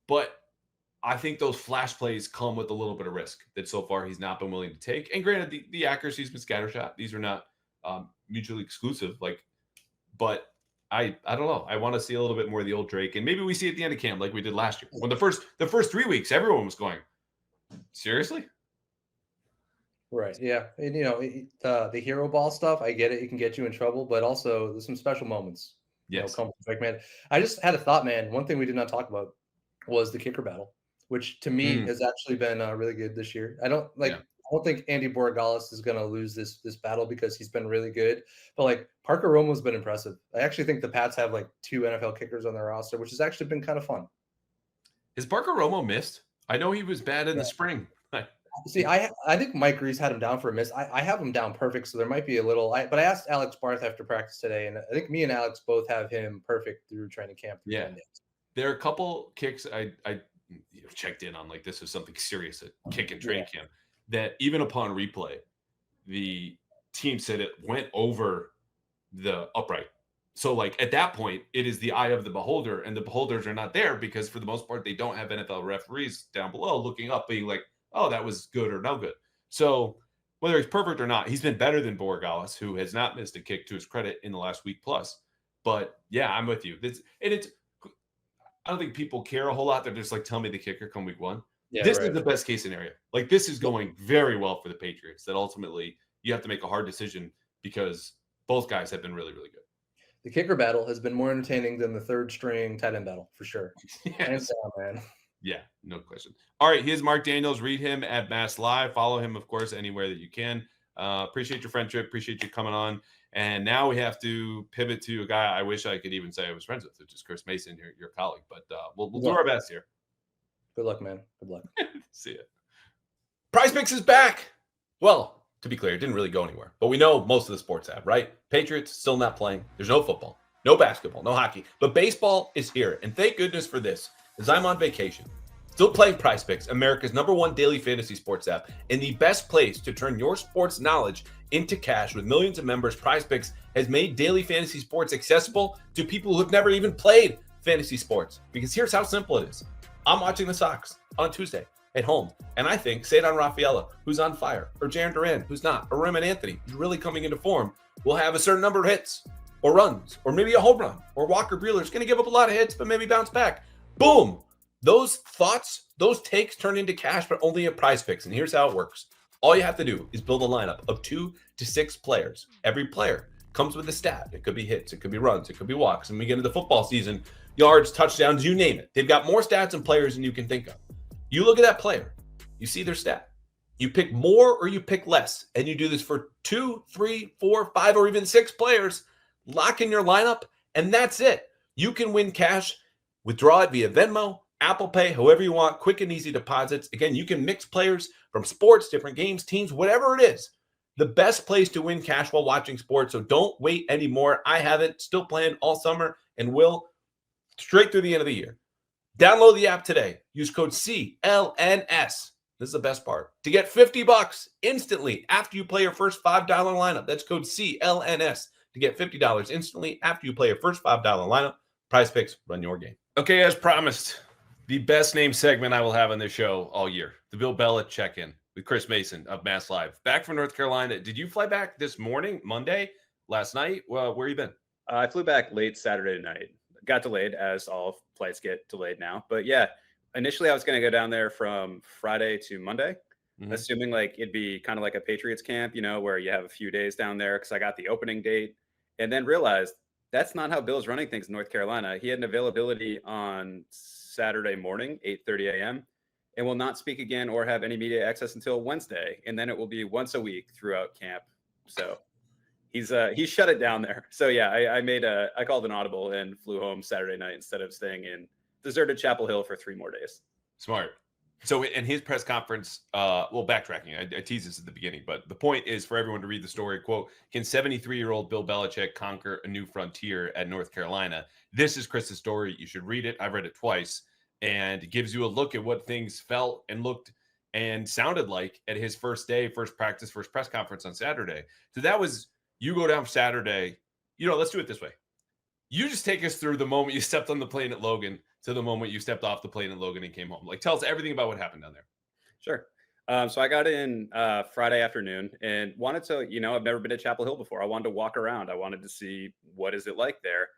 Speaker 1: But I think those flash plays come with a little bit of risk that so far he's not been willing to take. And granted, the accuracy's been scattershot. These are not mutually exclusive. But I don't know. I want to see a little bit more of the old Drake, and maybe we see at the end of camp like we did last year. When the first 3 weeks, everyone was going, Seriously?
Speaker 2: Right. Yeah. And the hero ball stuff, I get it. It can get you in trouble, but also there's some special moments.
Speaker 1: Yes.
Speaker 2: Come like man. I just had a thought, man. One thing we did not talk about was the kicker battle, which to me
Speaker 1: Mm,
Speaker 2: has actually been really good this year.
Speaker 1: yeah.
Speaker 2: I don't think Andy Borregales is going to lose this battle because he's been really good. But like Parker Romo's been impressive. I actually think the Pats have like 2 NFL kickers on their roster, which has actually been kind of fun.
Speaker 1: Is Parker Romo missed? I know he was bad in the spring.
Speaker 2: See, I think Mike Reese had him down for a miss. I have him down perfect, so there might be a little. But I asked Alex Barth after practice today, and I think me and Alex both have him perfect through training camp through
Speaker 1: Yeah.
Speaker 2: 10 days.
Speaker 1: There are a couple kicks I checked in on, like this was something serious at kick and training camp, that even upon replay, the team said it went over the upright. So like at that point, it is the eye of the beholder, and the beholders are not there because for the most part, they don't have NFL referees down below looking up, being like, oh, that was good or no good. So whether he's perfect or not, he's been better than Borregales, who has not missed a kick to his credit in the last week plus. But yeah, I'm with you. I don't think people care a whole lot. They're just like, tell me the kicker come week 1.
Speaker 2: Yeah,
Speaker 1: This
Speaker 2: right.
Speaker 1: is the best case scenario. Like this is going very well for the Patriots, that ultimately you have to make a hard decision because both guys have been really, really good.
Speaker 2: The kicker battle has been more entertaining than the third string tight end battle for sure. Hands
Speaker 1: Yes.
Speaker 2: down, man.
Speaker 1: Yeah, no question. All right, here's Mark Daniels. Read him at MassLive. Follow him, of course, anywhere that you can. Appreciate your friendship. Appreciate you coming on. And now we have to pivot to a guy I wish I could even say I was friends with, which is Chris Mason, your colleague. But we'll do our best here.
Speaker 2: Good luck, man. Good luck.
Speaker 1: See ya. Prize Picks is back. Well, to be clear, it didn't really go anywhere. But we know most of the sports have, right? Patriots still not playing. There's no football, no basketball, no hockey. But baseball is here. And thank goodness for this, because I'm on vacation. Still playing Prize Picks, America's #1 daily fantasy sports app, and the best place to turn your sports knowledge into cash. With millions of members, Prize Picks has made daily fantasy sports accessible to people who have never even played fantasy sports. Because here's how simple it is. I'm watching the Sox on Tuesday at home, and I think Cedar Rafaela, who's on fire, or Jaron Duran, who's not, or Raymond Anthony, who's really coming into form, will have a certain number of hits or runs, or maybe a home run, or Walker Buehler's going to give up a lot of hits, but maybe bounce back. Boom! Those thoughts, those takes turn into cash, but only at Prize Picks. And here's how it works. All you have to do is build a lineup of 2 to 6 players. Every player comes with a stat. It could be hits, it could be runs, it could be walks. And we get into the football season, yards, touchdowns, you name it. They've got more stats and players than you can think of. You look at that player, you see their stat. You pick more or you pick less. And you do this for 2, 3, 4, 5, or even 6 players. Lock in your lineup, and that's it. You can win cash. Withdraw it via Venmo, Apple Pay, however you want, quick and easy deposits. Again, you can mix players from sports, different games, teams, whatever it is. The best place to win cash while watching sports. So don't wait anymore. I haven't, still playing all summer and will straight through the end of the year. Download the app today. Use code CLNS. This is the best part. To get $50 instantly after you play your first $5 lineup. That's code CLNS to get $50 instantly after you play your first $5 lineup. Prize Picks, run your game. Okay, as promised, the best name segment I will have on this show all year, the Bill Belichick-in with Chris Mason of MassLive. Back from North Carolina. Did you fly back this morning, Monday, last night? Well, where you been?
Speaker 3: I flew back late Saturday night. Got delayed, as all flights get delayed now. But yeah, initially I was going to go down there from Friday to Monday, assuming like it'd be kind of like a Patriots camp, where you have a few days down there because I got the opening date, and then realized that's not how Bill's running things in North Carolina. He had an availability on Saturday morning, 8:30 a.m., and will not speak again or have any media access until Wednesday. And then it will be once a week throughout camp. So he's shut it down there. So yeah, I called an audible and flew home Saturday night instead of staying in deserted Chapel Hill for 3 more days.
Speaker 1: Smart. So in his press conference, backtracking, I teased this at the beginning, but the point is for everyone to read the story. Quote, can 73-year-old Bill Belichick conquer a new frontier at North Carolina? This is Chris's story. You should read it. I've read it twice, and it gives you a look at what things felt and looked and sounded like at his first day, first practice, first press conference on Saturday. So that was, you go down Saturday, let's do it this way. You just take us through the moment you stepped on the plane at Logan to the moment you stepped off the plane at Logan and came home. Like, tell us everything about what happened down there.
Speaker 3: Sure. So I got in Friday afternoon and wanted to, I've never been to Chapel Hill before. I wanted to walk around. I wanted to see what is it like there.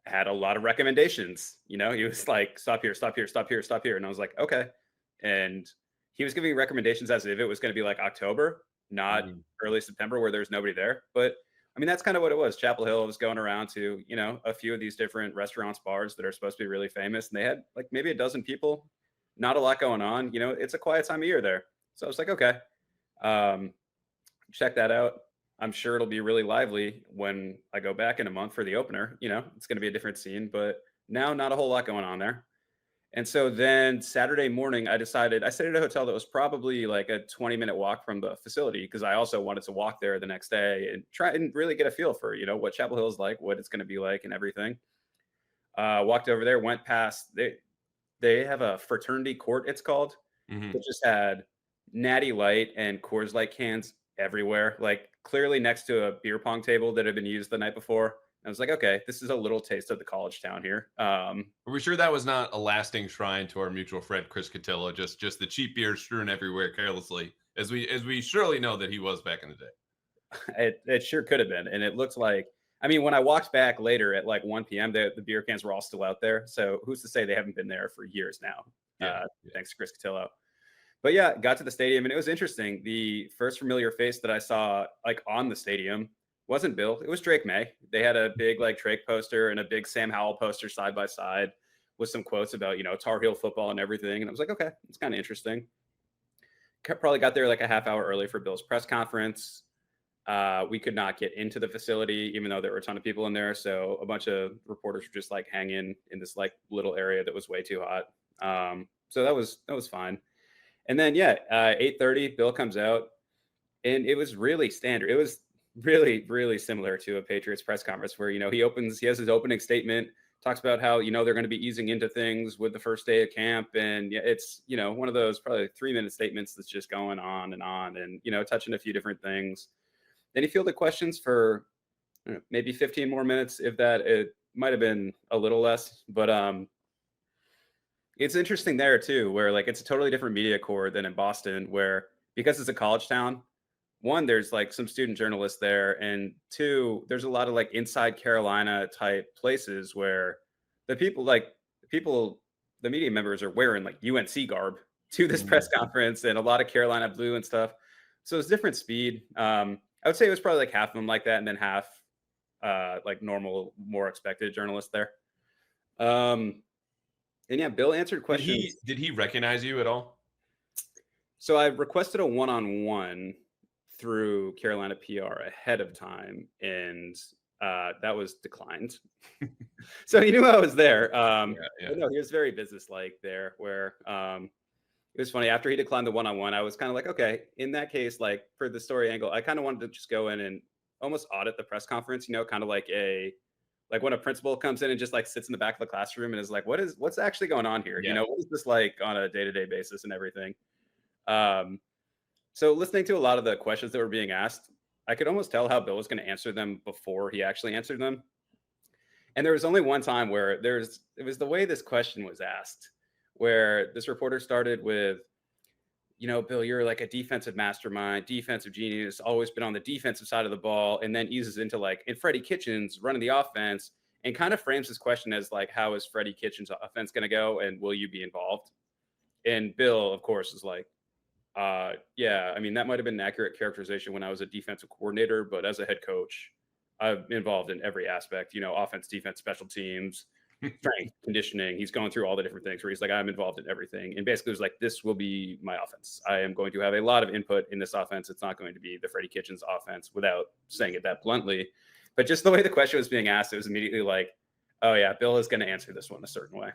Speaker 3: had a lot of recommendations. You know, he was like, stop here, stop here, stop here, stop here. And I was like, okay. And he was giving recommendations as if it was going to be like October, not early September where there's nobody there. But I mean, that's kind of what it was. Chapel Hill was going around to, you know, a few of these different restaurants, bars that are supposed to be really famous. And they had like maybe a dozen people, not a lot going on. You know, it's a quiet time of year there. So I was like, okay, check that out. I'm sure it'll be really lively when I go back in a month for the opener. You know, it's going to be a different scene, but now not a whole lot going on there. And so then Saturday morning, I decided I stayed at a hotel that was probably like a 20-minute walk from the facility because I also wanted to walk there the next day and try and really get a feel for, you know, what Chapel Hill is like, what it's going to be like and everything. Walked over there, went past, they have a fraternity court, it's called, that just had Natty Light and Coors Light cans everywhere, like clearly next to a beer pong table that had been used the night before. I was like, okay, this is a little taste of the college town here.
Speaker 1: Are we sure that was not a lasting shrine to our mutual friend Chris Cotillo? Just the cheap beer strewn everywhere carelessly, as we surely know that he was back in the day.
Speaker 3: It sure could have been, and it looked like. I mean, when I walked back later at like 1 p.m., the beer cans were all still out there. So who's to say they haven't been there for years now? Thanks to Chris Cotillo. But yeah, got to the stadium and it was interesting. The first familiar face that I saw like on the stadium wasn't Bill. It was Drake May. They had a big like Drake poster and a big Sam Howell poster side by side with some quotes about, you know, Tar Heel football and everything. And I was like, okay, it's kind of interesting. Probably got there like a half hour early for Bill's press conference. We could not get into the facility, even though there were a ton of people in there. So a bunch of reporters were just like hanging in this like little area that was way too hot. So that was fine. And then, 8:30, Bill comes out and it was really standard. It was really, really similar to a Patriots press conference where, you know, he has his opening statement, talks about how, you know, they're going to be easing into things with the first day of camp. And it's, you know, one of those probably 3-minute statements that's just going on and, you know, touching a few different things. Then he fielded questions for maybe 15 more minutes, if that. It might have been a little less, but it's interesting there too, where like it's a totally different media corps than in Boston, where because it's a college town, one, there's like some student journalists there, and two, there's a lot of like inside Carolina type places where the media members are wearing like UNC garb to this press conference and a lot of Carolina blue and stuff. So it's different speed. I would say it was probably like half of them like that, and then half like normal, more expected journalists there. And yeah, Bill answered questions.
Speaker 1: Did he recognize you at all?
Speaker 3: So I requested a one-on-one through Carolina PR ahead of time, and that was declined. So he knew I was there. But no, he was very businesslike there, where it was funny. After he declined the one-on-one, I was kind of like, okay, in that case, like for the story angle, I kind of wanted to just go in and almost audit the press conference, you know, kind of like when a principal comes in and just like sits in the back of the classroom and is like, what's actually going on here? You know, what is this like on a day-to-day basis and everything? So listening to a lot of the questions that were being asked, I could almost tell how Bill was going to answer them before he actually answered them. And there was only one time where it was the way this question was asked, where this reporter started with, you know, Bill, you're like a defensive mastermind, defensive genius, always been on the defensive side of the ball, and then eases into like, and Freddie Kitchens running the offense, and kind of frames this question as like, how is Freddie Kitchens' offense going to go, and will you be involved? And Bill, of course, is like, yeah, I mean, that might have been an accurate characterization when I was a defensive coordinator, but as a head coach, I'm involved in every aspect, you know, offense, defense, special teams, strength, conditioning. He's going through all the different things where he's like, I'm involved in everything. And basically it was like, this will be my offense. I am going to have a lot of input in this offense. It's not going to be the Freddie Kitchens offense, without saying it that bluntly. But just the way the question was being asked, it was immediately like, oh yeah, Bill is going to answer this one a certain way.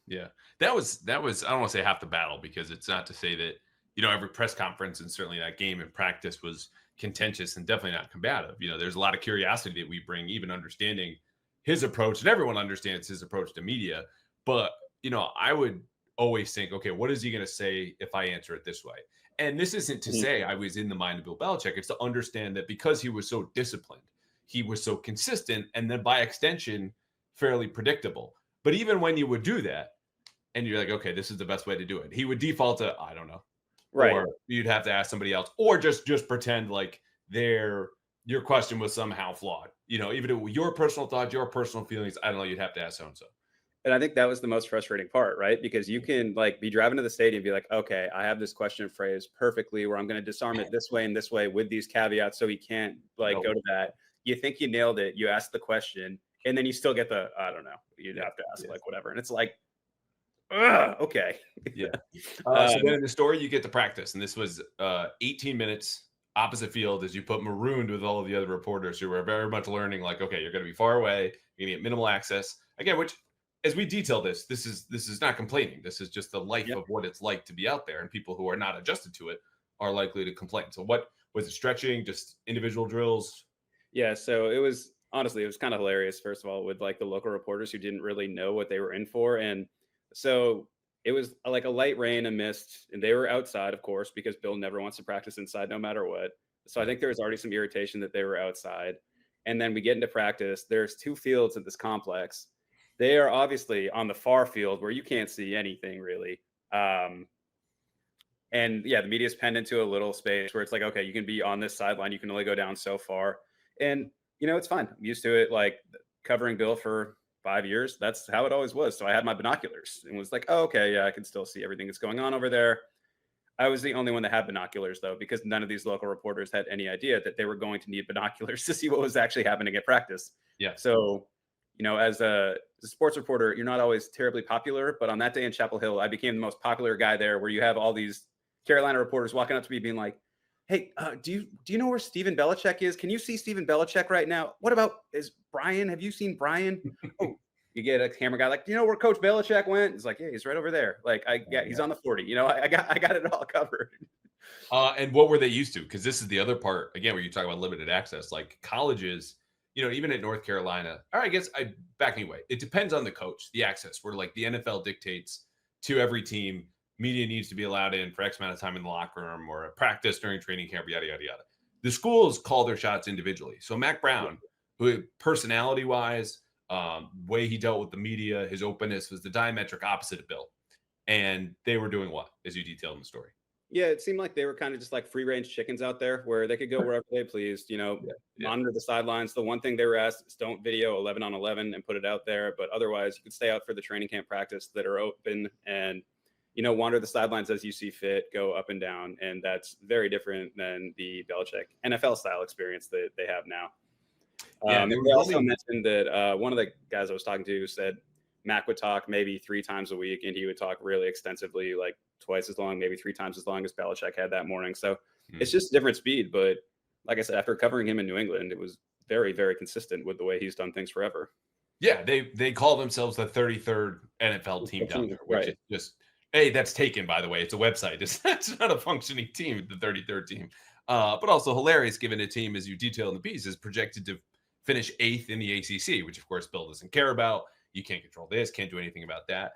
Speaker 1: Yeah, that was, I don't want to say half the battle, because it's not to say that, you know, every press conference and certainly that game in practice was contentious and definitely not combative. You know, there's a lot of curiosity that we bring, even understanding his approach, and everyone understands his approach to media. But, you know, I would always think, okay, what is he going to say if I answer it this way? And this isn't to say I was in the mind of Bill Belichick. It's to understand that because he was so disciplined, he was so consistent, and then by extension, fairly predictable. But even when you would do that, and you're like, okay, this is the best way to do it, he would default to, I don't know.
Speaker 3: Right.
Speaker 1: Or you'd have to ask somebody else, or just pretend like they're, your question was somehow flawed. Even if your personal thoughts, your personal feelings, I don't know, you'd have to ask so-and-so.
Speaker 3: And I think that was the most frustrating part, right? Because you can like be driving to the stadium and be like, okay, I have this question phrased perfectly where I'm going to disarm it this way and this way with these caveats so he can't like go to that. You think you nailed it. You ask the question and then you still get the, I don't know, you'd have to ask like whatever. And it's like, okay.
Speaker 1: Yeah. So then in the story, you get to practice. And this was 18 minutes opposite field as you put marooned with all of the other reporters who were very much learning like, okay, you're going to be far away. You're going to get minimal access. Again, which as we detail this is not complaining. This is just the life of what it's like to be out there. And people who are not adjusted to it are likely to complain. So what was it, stretching, just individual drills?
Speaker 3: Yeah. So it was honestly, it was kind of hilarious, first of all, with like the local reporters who didn't really know what they were in for. And so it was like a light rain, a mist, and they were outside, of course, because Bill never wants to practice inside no matter what. So I think there was already some irritation that they were outside. And then we get into practice. There's 2 fields at this complex. They are obviously on the far field where you can't see anything really. And yeah, the media's penned into a little space where it's like, okay, you can be on this sideline. You can only go down so far. And, it's fine. I'm used to it. Like covering Bill for 5 years. That's how it always was. So I had my binoculars and was like, oh, okay, yeah, I can still see everything that's going on over there. I was the only one that had binoculars though, because none of these local reporters had any idea that they were going to need binoculars to see what was actually happening at practice.
Speaker 1: Yeah.
Speaker 3: So, as a sports reporter, you're not always terribly popular, but on that day in Chapel Hill, I became the most popular guy there, where you have all these Carolina reporters walking up to me being like, hey, do you know where Steven Belichick is? Can you see Steven Belichick right now? What about is Brian? Have you seen Brian? Oh, you get a camera guy like, do you know where Coach Belichick went? It's like, yeah, he's right over there. Like, he's on the 40. I got it all covered.
Speaker 1: And what were they used to? Because this is the other part again where you talk about limited access. Like colleges, even at North Carolina, or I guess backing away. It depends on the coach, the access. Where like the NFL dictates to every team, media needs to be allowed in for X amount of time in the locker room or a practice during training camp, yada yada yada. The schools call their shots individually. So Mac Brown, who personality wise, way he dealt with the media, his openness was the diametric opposite of Bill. And they were doing what, as you detailed in the story?
Speaker 3: Yeah, it seemed like they were kind of just like free range chickens out there where they could go wherever they pleased, monitor the sidelines. The one thing they were asked is don't video 11 on 11 and put it out there. But otherwise, you could stay out for the training camp practice that are open and, wander the sidelines as you see fit, go up and down. And that's very different than the Belichick NFL style experience that they have now. They also mentioned that one of the guys I was talking to said Mac would talk maybe 3 times a week, and he would talk really extensively, like twice as long, maybe 3 times as long as Belichick had that morning. So it's just different speed. But like I said, after covering him in New England, it was very, very consistent with the way he's done things forever.
Speaker 1: Yeah, they call themselves the 33rd NFL team down there, which is just, hey, that's taken, by the way. It's a website. It's not a functioning team, the 33rd team. But also hilarious, given a team, as you detail in the piece, is projected to finish 8th in the ACC, which, of course, Bill doesn't care about. You can't control this, can't do anything about that,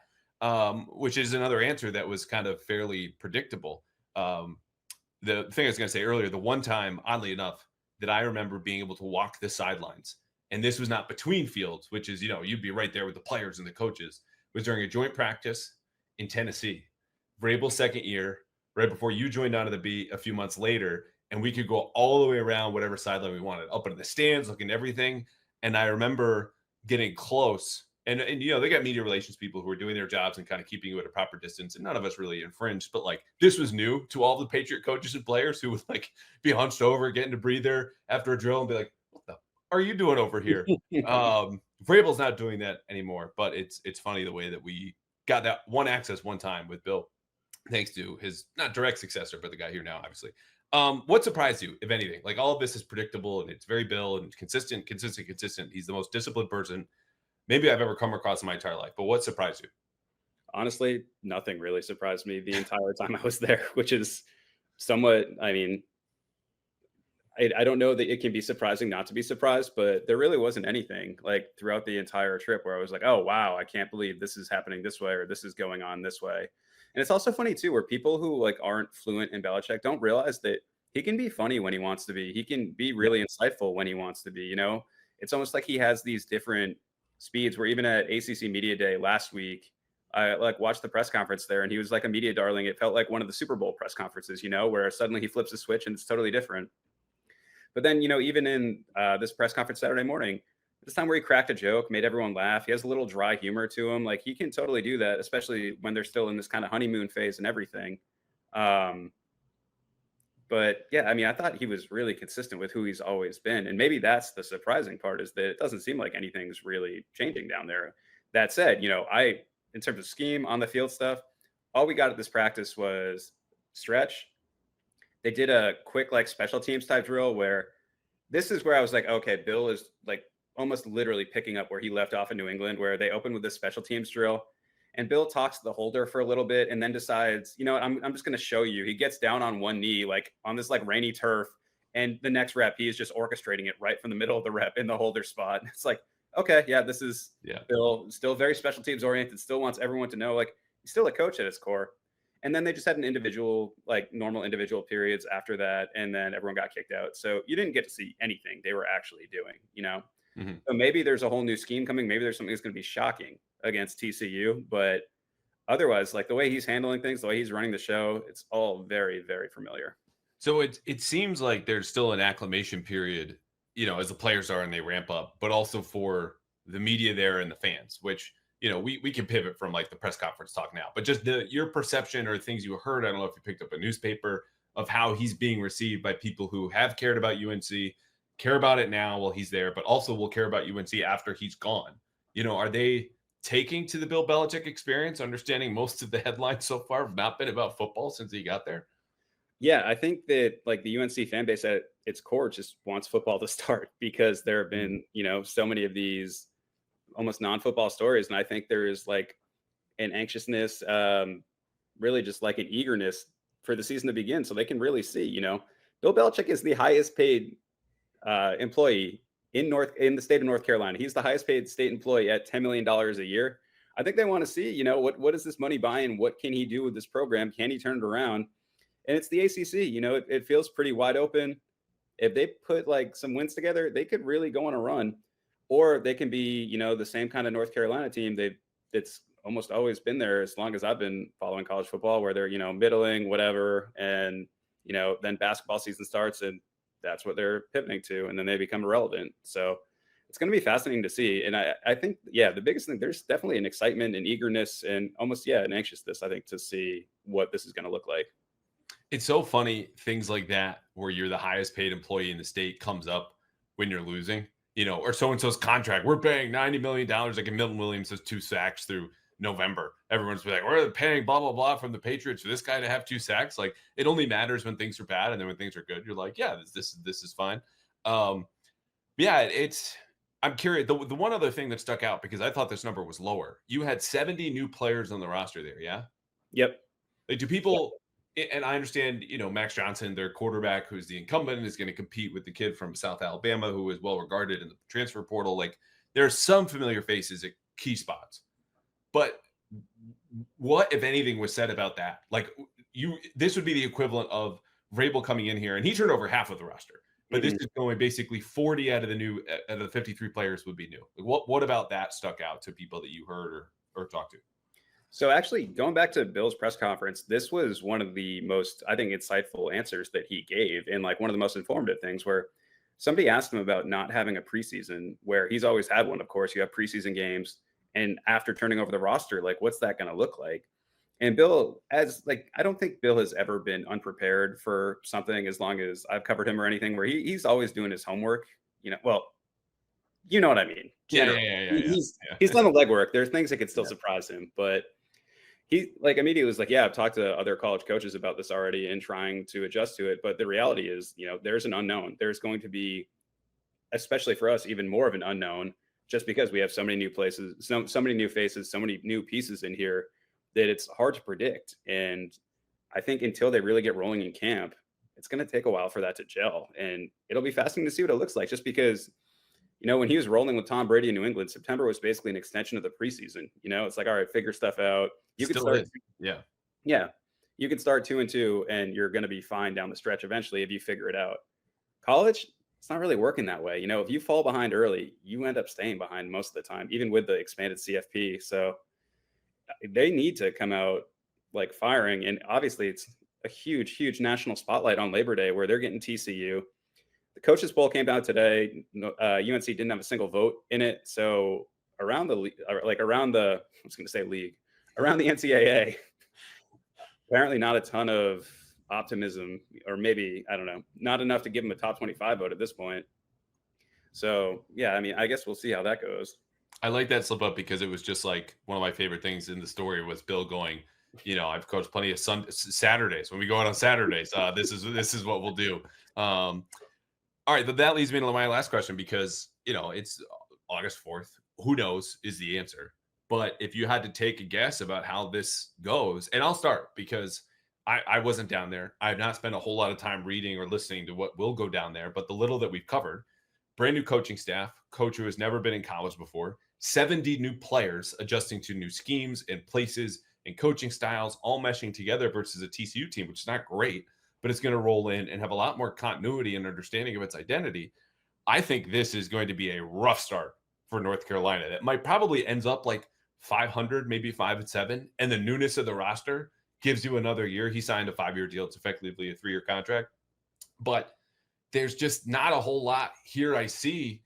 Speaker 1: which is another answer that was kind of fairly predictable. The thing I was going to say earlier, the one time, oddly enough, that I remember being able to walk the sidelines, and this was not between fields, which is, you'd be right there with the players and the coaches, was during a joint practice in Tennessee, Vrabel's second year, right before you joined onto the beat a few months later, and we could go all the way around whatever sideline we wanted, up into the stands, looking at everything. And I remember getting close. And they got media relations people who were doing their jobs and kind of keeping you at a proper distance. And none of us really infringed, but like this was new to all the Patriot coaches and players who would like be hunched over, getting a breather after a drill and be like, what the are you doing over here? Vrabel's not doing that anymore, but it's funny the way that we got that one access one time with Bill, thanks to his not direct successor, but the guy here now, obviously. What surprised you, if anything? Like all of this is predictable and it's very Bill and consistent. He's the most disciplined person maybe I've ever come across in my entire life. But what surprised you?
Speaker 3: Honestly, nothing really surprised me the entire time I was there, which is somewhat, I mean, I don't know that it can be surprising not to be surprised, but there really wasn't anything like throughout the entire trip where I was like, oh, wow, I can't believe this is happening this way or this is going on this way. And it's also funny, too, where people who like aren't fluent in Belichick don't realize that he can be funny when he wants to be. He can be really insightful when he wants to be. It's almost like he has these different speeds where even at ACC Media Day last week, I like watched the press conference there and he was like a media darling. It felt like one of the Super Bowl press conferences, where suddenly he flips a switch and it's totally different. But then, even in this press conference Saturday morning, this time where he cracked a joke, made everyone laugh. He has a little dry humor to him. Like, he can totally do that, especially when they're still in this kind of honeymoon phase and everything. But yeah, I mean, I thought he was really consistent with who he's always been. And maybe that's the surprising part, is that it doesn't seem like anything's really changing down there. That said, in terms of scheme on the field stuff, all we got at this practice was stretch. They did a quick, like, special teams type drill where this is where I was like, okay, Bill is like almost literally picking up where he left off in New England, where they open with this special teams drill. And Bill talks to the holder for a little bit and then decides, I'm just going to show you. He gets down on one knee, like on this like rainy turf. And the next rep, he is just orchestrating it right from the middle of the rep in the holder spot. It's like, okay, yeah, this is Bill, still very special teams oriented, still wants everyone to know, like, he's still a coach at his core. And then they just had an individual, like normal individual periods after that. And then everyone got kicked out. So you didn't get to see anything they were actually doing,
Speaker 1: Mm-hmm.
Speaker 3: So maybe there's a whole new scheme coming. Maybe there's something that's going to be shocking against TCU. But otherwise, like the way he's handling things, the way he's running the show, it's all very, very familiar.
Speaker 1: So it seems like there's still an acclimation period, as the players are and they ramp up, but also for the media there and the fans, which, we can pivot from like the press conference talk now, but just your perception or things you heard. I don't know if you picked up a newspaper of how he's being received by people who have cared about UNC, care about it now while he's there, but also will care about UNC after he's gone. Are they taking to the Bill Belichick experience, understanding most of the headlines so far have not been about football since he got there?
Speaker 3: Yeah, I think that like the UNC fan base at its core just wants football to start, because there have been, so many of these almost non-football stories. And I think there is like an anxiousness, really just like an eagerness for the season to begin, so they can really see, Bill Belichick is the highest paid employee in the state of North Carolina. He's the highest paid state employee at $10 million a year. I think they want to see, what is this money buying? What can he do with this program? Can he turn it around? And it's the ACC, it feels pretty wide open. If they put like some wins together, they could really go on a run, or they can be, the same kind of North Carolina team. It's almost always been there as long as I've been following college football, where they're, middling, whatever. And, then basketball season starts and that's what they're pivoting to, and then they become irrelevant. So it's going to be fascinating to see. And I think, the biggest thing, there's definitely an excitement and eagerness and almost, an anxiousness, I think, to see what this is going to look like.
Speaker 1: It's so funny, things like that, where you're the highest paid employee in the state, comes up when you're losing, or so-and-so's contract. We're paying $90 million, like in Milton Williams has 2 sacks through November. Everyone's like, we're paying blah, blah, blah from the Patriots for this guy to have 2 sacks. Like, it only matters when things are bad. And then when things are good, you're like, yeah, this is fine. I'm curious. The one other thing that stuck out, because I thought this number was lower, you had 70 new players on the roster there. Yeah.
Speaker 3: Yep.
Speaker 1: Like, do people, and I understand, Max Johnson, their quarterback, who's the incumbent, is going to compete with the kid from South Alabama, who is well regarded in the transfer portal. Like, there are some familiar faces at key spots. But what, if anything, was said about that? Like, this would be the equivalent of Vrabel coming in here, and he turned over half of the roster. But this is going basically 40 out of the 53 players would be new. Like, what about that stuck out to people that you heard or talked to?
Speaker 3: So actually, going back to Bill's press conference, this was one of the most, I think, insightful answers that he gave, and like one of the most informative things, where somebody asked him about not having a preseason, where he's always had one. Of course, you have preseason games. And after turning over the roster, like, what's that going to look like? And Bill, I don't think Bill has ever been unprepared for something, as long as I've covered him or anything, where he's always doing his homework, well, you know what I mean?
Speaker 1: Yeah.
Speaker 3: He's done the legwork. There's things that could still surprise him, but he immediately was like, yeah, I've talked to other college coaches about this already and trying to adjust to it. But the reality is, there's an unknown. There's going to be, especially for us, even more of an unknown, just because we have so many new places, so many new faces, so many new pieces in here, that it's hard to predict. And I think until they really get rolling in camp, it's going to take a while for that to gel. And it'll be fascinating to see what it looks like, just because, when he was rolling with Tom Brady in New England, September was basically an extension of the preseason. It's like, all right, figure stuff out. You can start. Yeah. You can start 2-2 and you're going to be fine down the stretch eventually if you figure it out. College, it's not really working that way. If you fall behind early, you end up staying behind most of the time, even with the expanded CFP. So they need to come out like firing. And obviously it's a huge, huge national spotlight on Labor Day, where they're getting TCU. The Coaches Poll came out today. UNC didn't have a single vote in it. So around the I was going to say league, around the NCAA, apparently not a ton of optimism, or maybe, I don't know, not enough to give them a top 25 vote at this point. So yeah, I mean, I guess we'll see how that goes.
Speaker 1: I like that slip up because it was just like one of my favorite things in the story was Bill going, I've coached plenty of Saturdays. When we go out on Saturdays, this is what we'll do. All right, but that leads me to my last question because it's August 4th. Who knows is the answer. But if you had to take a guess about how this goes, and I'll start because I wasn't down there. I have not spent a whole lot of time reading or listening to what will go down there, but the little that we've covered, brand new coaching staff, coach who has never been in college before, 70 new players adjusting to new schemes and places and coaching styles, all meshing together versus a TCU team, which is not great, but it's going to roll in and have a lot more continuity and understanding of its identity. I think this is going to be a rough start for North Carolina. That might probably ends up like 500, maybe 5-7. And the newness of the roster gives you another year. He signed a 5-year deal. It's effectively a 3-year contract. But there's just not a whole lot here I see,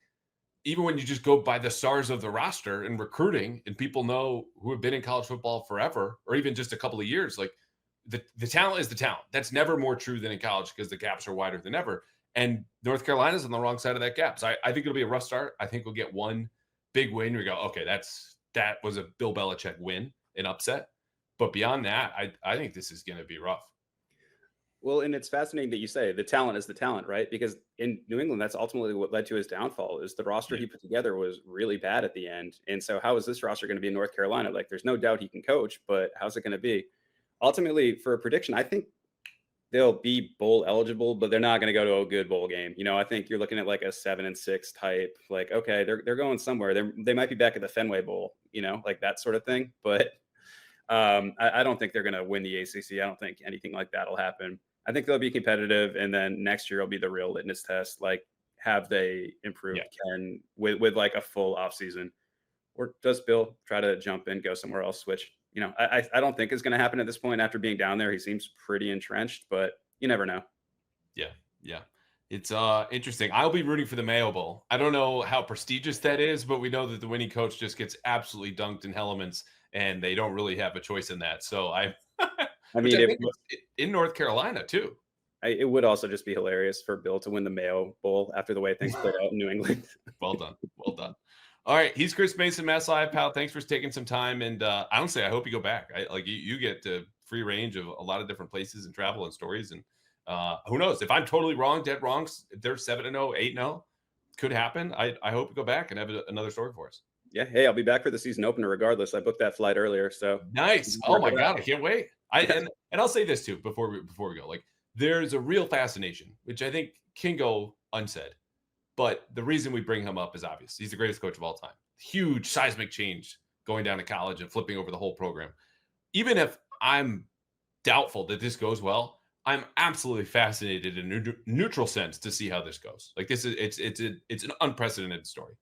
Speaker 1: even when you just go by the stars of the roster and recruiting and people know who have been in college football forever, or even just a couple of years, like the talent is the talent. That's never more true than in college because the gaps are wider than ever. And North Carolina's on the wrong side of that gap. So I think it'll be a rough start. I think we'll get one big win. We go, okay, that was a Bill Belichick win, an upset. But beyond that, I think this is going to be rough.
Speaker 3: Well, and it's fascinating that you say the talent is the talent, right? Because in New England, that's ultimately what led to his downfall. Is the roster he put together was really bad at the end. And so how is this roster going to be in North Carolina? Like, there's no doubt he can coach, but how's it going to be? Ultimately, for a prediction, I think they'll be bowl eligible, but they're not going to go to a good bowl game. I think you're looking at like a 7-6 type, like, okay, they're going somewhere. They might be back at the Fenway Bowl, like that sort of thing. But I don't think they're going to win the ACC. I don't think anything like that will happen. I think they'll be competitive, and then next year will be the real litmus test. Like, have they improved Ken with like a full offseason, or does Bill try to jump in, go somewhere else, switch? I don't think it's going to happen at this point. After being down there, he seems pretty entrenched, but you never know.
Speaker 1: Yeah. It's interesting. I'll be rooting for the Mayo Bowl. I don't know how prestigious that is, but we know that the winning coach just gets absolutely dunked in elements, and they don't really have a choice in that. So I mean, in North Carolina too.
Speaker 3: It would also just be hilarious for Bill to win the Mayo Bowl after the way things played out in New England.
Speaker 1: Well done. All right, he's Chris Mason, MassLive, pal. Thanks for taking some time, and honestly, I hope you go back. You get to free range of a lot of different places and travel and stories, and who knows? If I'm totally wrong, dead wrong, if they're 7-0, 8-0, could happen. I hope you go back and have another story for us.
Speaker 3: Yeah, hey, I'll be back for the season opener regardless. I booked that flight earlier, so
Speaker 1: nice. Oh my god, I can't wait. And I'll say this too before we go. Like, there's a real fascination, which I think can go unsaid. But the reason we bring him up is obvious. He's the greatest coach of all time. Huge seismic change going down to college and flipping over the whole program. Even if I'm doubtful that this goes well, I'm absolutely fascinated in a neutral sense to see how this goes. Like, this is it's an unprecedented story.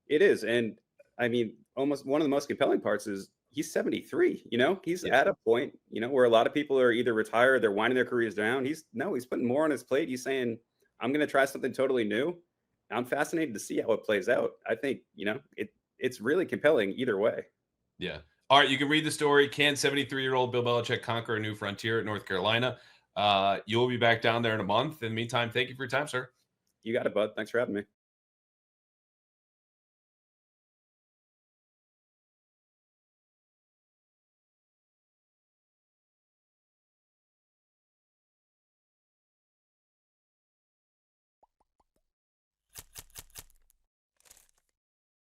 Speaker 3: It is, and I mean, almost one of the most compelling parts is he's 73. He's at a point, where a lot of people are either retired, they're winding their careers down. He's putting more on his plate. He's saying, I'm going to try something totally new. I'm fascinated to see how it plays out. I think, it's really compelling either way.
Speaker 1: Yeah. All right. You can read the story. Can 73-year-old Bill Belichick conquer a new frontier at North Carolina? You'll be back down there in a month. In the meantime, thank you for your time, sir.
Speaker 3: You got it, bud. Thanks for having me.